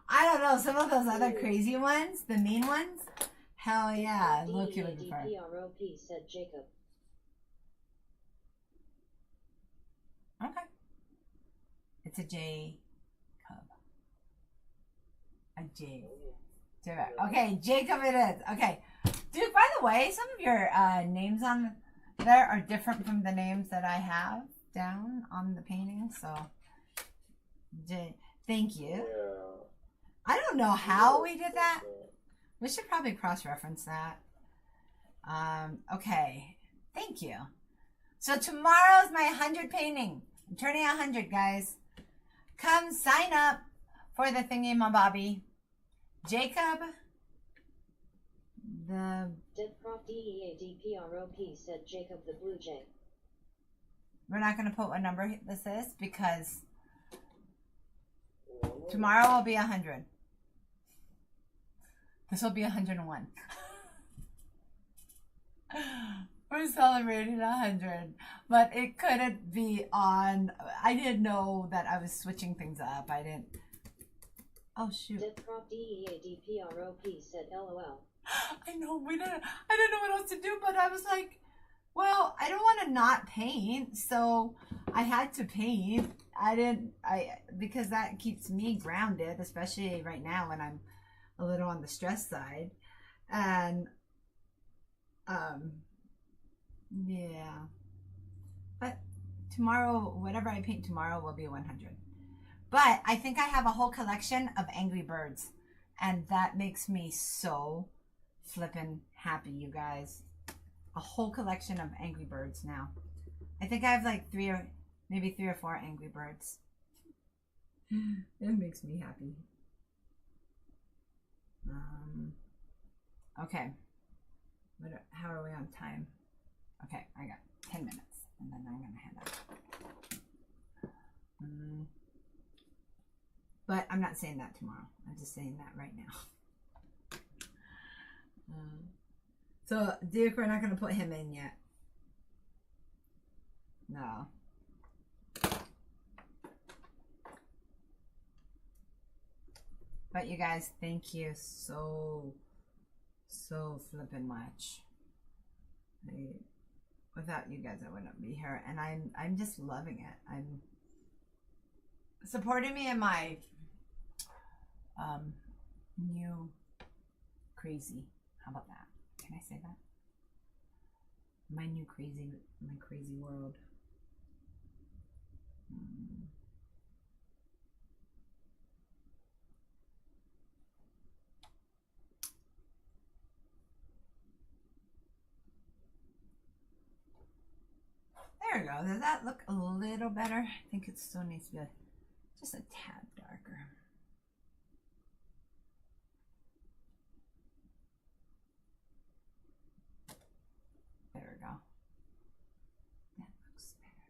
I don't know. Some of those other crazy ones, the mean ones, hell yeah. Loki would be fun. DPROP said Jacob. Okay. It's a J cub. A J. Okay, Jacob it is. Okay. Dude, by the way, some of your names on there are different from the names that I have down on the painting, so thank you. Yeah. I don't know how we did that. We should probably cross-reference that. Okay. Thank you. So tomorrow's my 100 painting. I'm turning 100, guys. Come sign up for the thingy-ma-bobby. Jacob, the... Deadprof DEADPROP said Jacob the Blue Jay. We're not going to put what number this is because tomorrow will be 100. This will be 101. We're celebrating 100, but it couldn't be on. I didn't know that I was switching things up. I didn't. Oh shoot. Deadprof DEADPROP said LOL. I know I didn't know what else to do, but I was like, well, I don't want to not paint, so I had to paint. Because that keeps me grounded, especially right now when I'm a little on the stress side. And yeah, but tomorrow, whatever I paint tomorrow will be 100. But I think I have a whole collection of Angry Birds, and that makes me so flippin' happy, you guys. A whole collection of Angry Birds now. I think I have like 3 or 4 Angry Birds. It makes me happy. Okay. How are we on time? Okay, I got 10 minutes, and then I'm gonna head out. But I'm not saying that tomorrow. I'm just saying that right now. So, Duke, we're not gonna put him in yet. No. But you guys, thank you so flippin' much. Without you guys, I wouldn't be here, and I'm just loving it. I'm supporting me in my new crazy. How about that? Can I say that? My crazy world. There we go. Does that look a little better? I think it still needs to be just a tad darker. There we go. That looks better.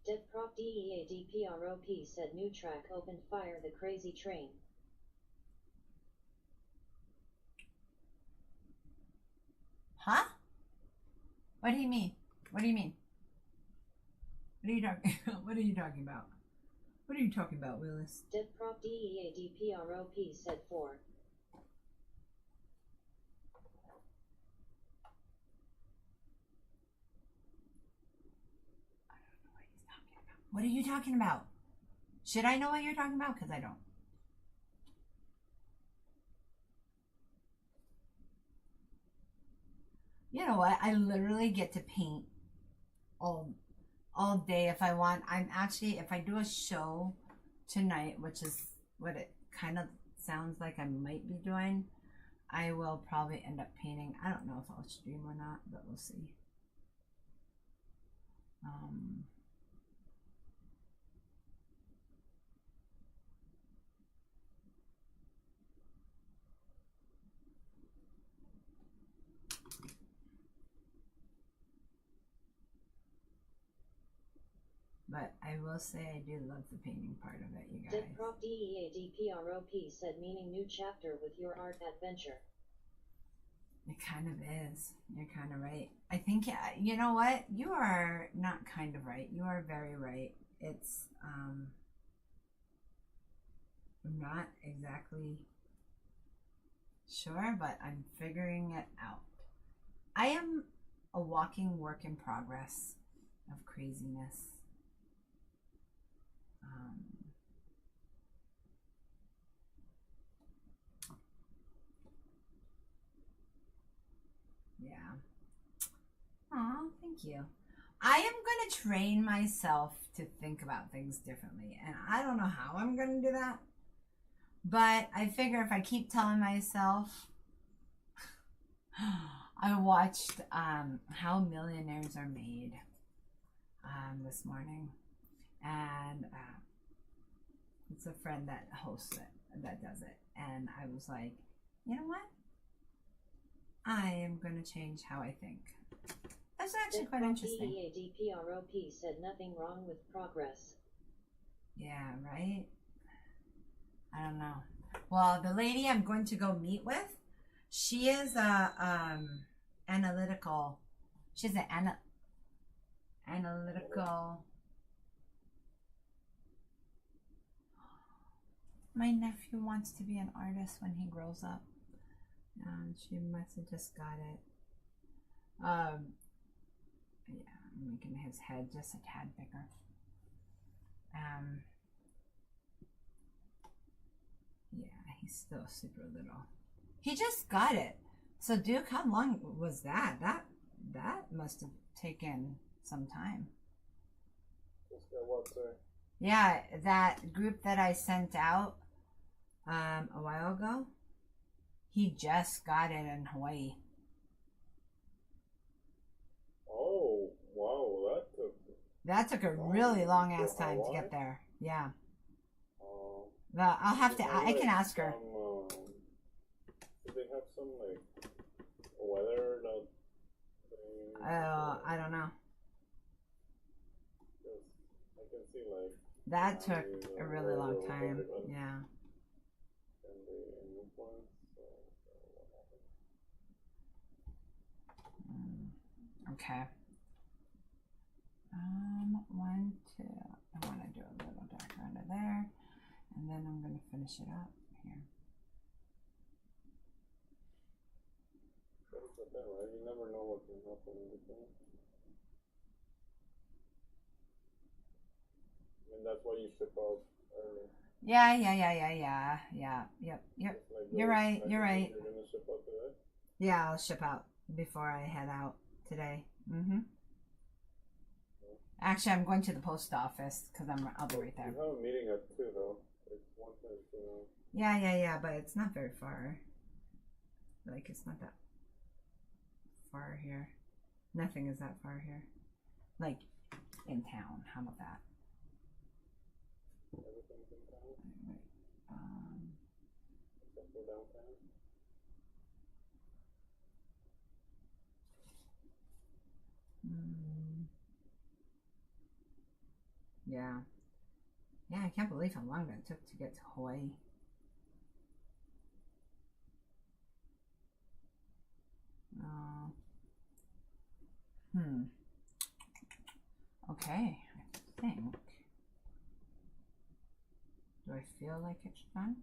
Deadprop DEADPROP said new track opened fire the crazy train. Huh? What do you mean? What do you mean? What are you talking What are you talking about? What are you talking about, Willis? Deadprop DEADPROP said 4. What are you talking about? Should I know what you're talking about? Because I don't. You know what? I literally get to paint all day if I want. I'm actually, if I do a show tonight, which is what it kind of sounds like I might be doing, I will probably end up painting. I don't know if I'll stream or not, but we'll see. But I will say I do love the painting part of it, you guys. Deadprop DEADPROP said meaning new chapter with your art adventure. It kind of is. You're kind of right. I think, you know what? You are not kind of right. You are very right. It's, I'm not exactly sure, but I'm figuring it out. I am a walking work in progress of craziness. Yeah. Aw, thank you. I am going to train myself to think about things differently, and I don't know how I'm going to do that, but I figure if I keep telling myself, I watched How Millionaires Are Made this morning, and it's a friend that hosts it, that does it, and I was like, you know what? I am going to change how I think. That's actually quite interesting. DEADPROP said nothing wrong with progress. Yeah, right? I don't know. Well, the lady I'm going to go meet with, she is a analytical. She's an analytical. My nephew wants to be an artist when he grows up. She must have just got it. Yeah, I'm making his head just a tad bigger. Yeah, he's still super little. He just got it. So Duke, how long was that? That must have taken some time. Just got what, sir? Yeah, that group that I sent out a while ago. He just got it in Hawaii. That took a really long ass time to get there. Yeah. Well, I'll have to. I can ask her. Do they have some like weather that? I don't know. I can see like. That took a really long time. Yeah. Okay. 1, 2. I want to do a little darker under there, and then I'm going to finish it up here. You never know what can happen with that. And that's why you ship out early. Yeah. Yep. Like You're right. You're right. You're gonna ship out today? Yeah, I'll ship out before I head out today. Actually, I'm going to the post office because I'll be right there. You have a meeting at 2 though. It's 1:30. Yeah, but it's not very far. Like, it's not that far here. Nothing is that far here. Like, in town. How about that? Everything's in town? Wait. Except for downtown? Yeah. Yeah, I can't believe how long that took to get to Hawaii. Okay, I think. Do I feel like it's done?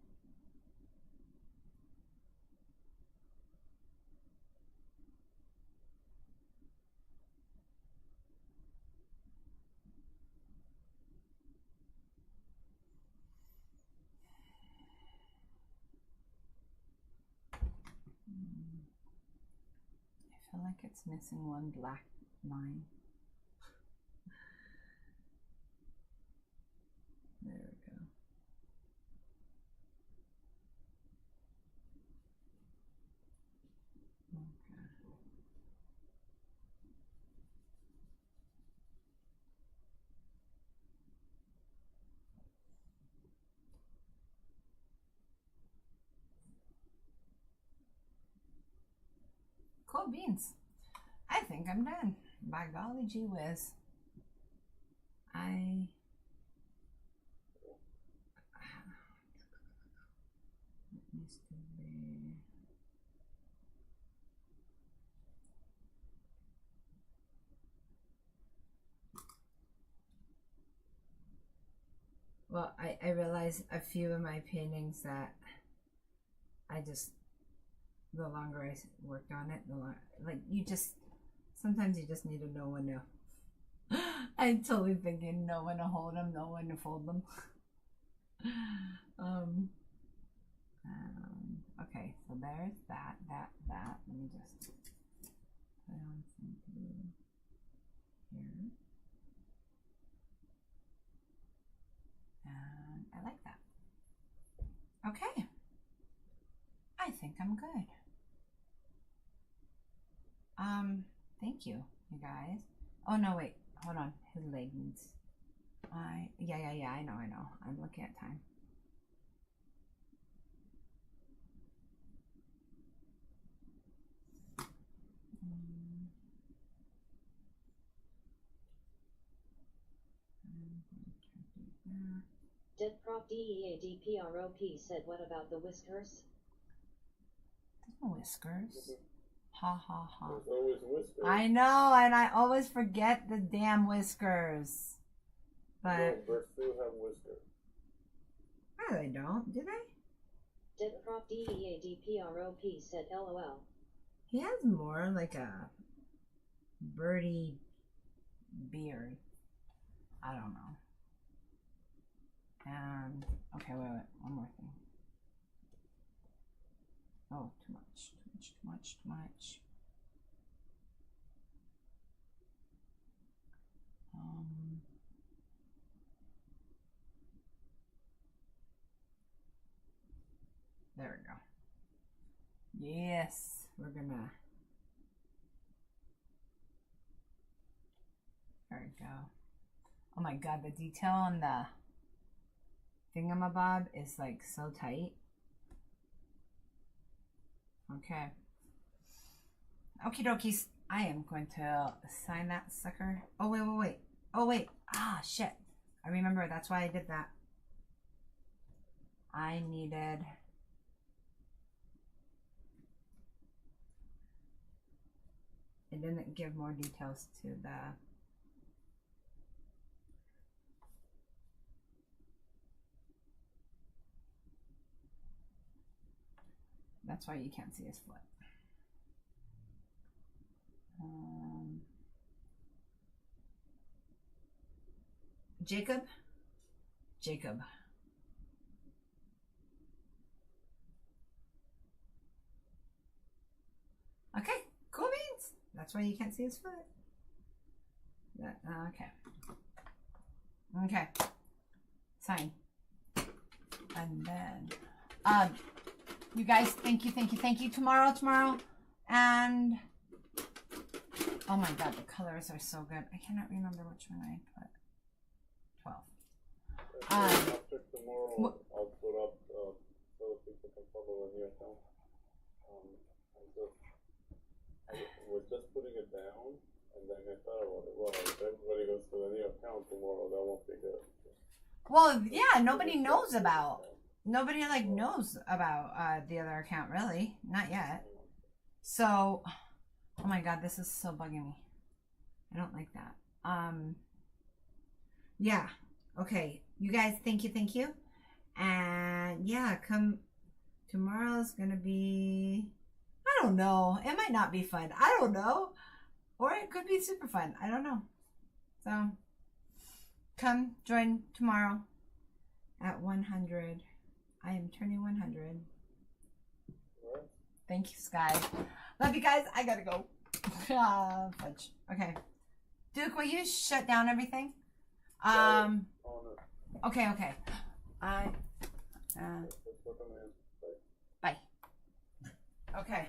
I feel like it's missing one black line. There we go. Okay. Cool beans. I think I'm done. By golly gee whiz. Well, I realized a few of my paintings that the longer I worked on it, the longer, like, sometimes you just need to know when to, I'm totally thinking know when to hold them, know when to fold them. Okay, so there's that. Let me just put on some blue here. And I like that. Okay. I think I'm good. Thank you, you guys. Oh no, wait, hold on. His leg needs. Yeah. I know. I'm looking at time. Dead Prof DEADPROP said, what about the whiskers? There's no whiskers. Ha. There's always whiskers. I know, and I always forget the damn whiskers. But no, birds do have whiskers. No, they don't, do they? Dead Prof DEADPROP said, LOL. He has more like a birdie beard. I don't know. And okay, wait, one more thing. Oh, too much. There we go. Yes, we're gonna. There we go. Oh my god, the detail on the thingamabob is like so tight. Okay. Okie dokies. I am going to sign that sucker. Oh, wait. Oh, wait. Ah, shit. I remember. That's why I did that. I needed... It didn't give more details to the... That's why you can't see his foot. Jacob. Okay, cool beans. That's why you can't see his foot. Okay. Okay. Sign. And then, you guys, thank you. Tomorrow. And, oh my god, the colors are so good. I cannot remember which one I put. 12. After tomorrow, I'll put up so people can follow the new account. I was just putting it down, and then I thought about it. Well, if everybody goes to the new account tomorrow, that won't be good. Well, yeah, nobody knows about the other account, really. Not yet. So, oh my god, this is so bugging me. I don't like that. Yeah. Okay. You guys, thank you. And yeah, tomorrow's gonna be, I don't know. It might not be fun. I don't know. Or it could be super fun. I don't know. So, come join tomorrow at 100. I am turning 100. Thank you, Sky. Love you guys. I gotta go. Fudge. Okay. Duke, will you shut down everything? Okay. Bye. Okay.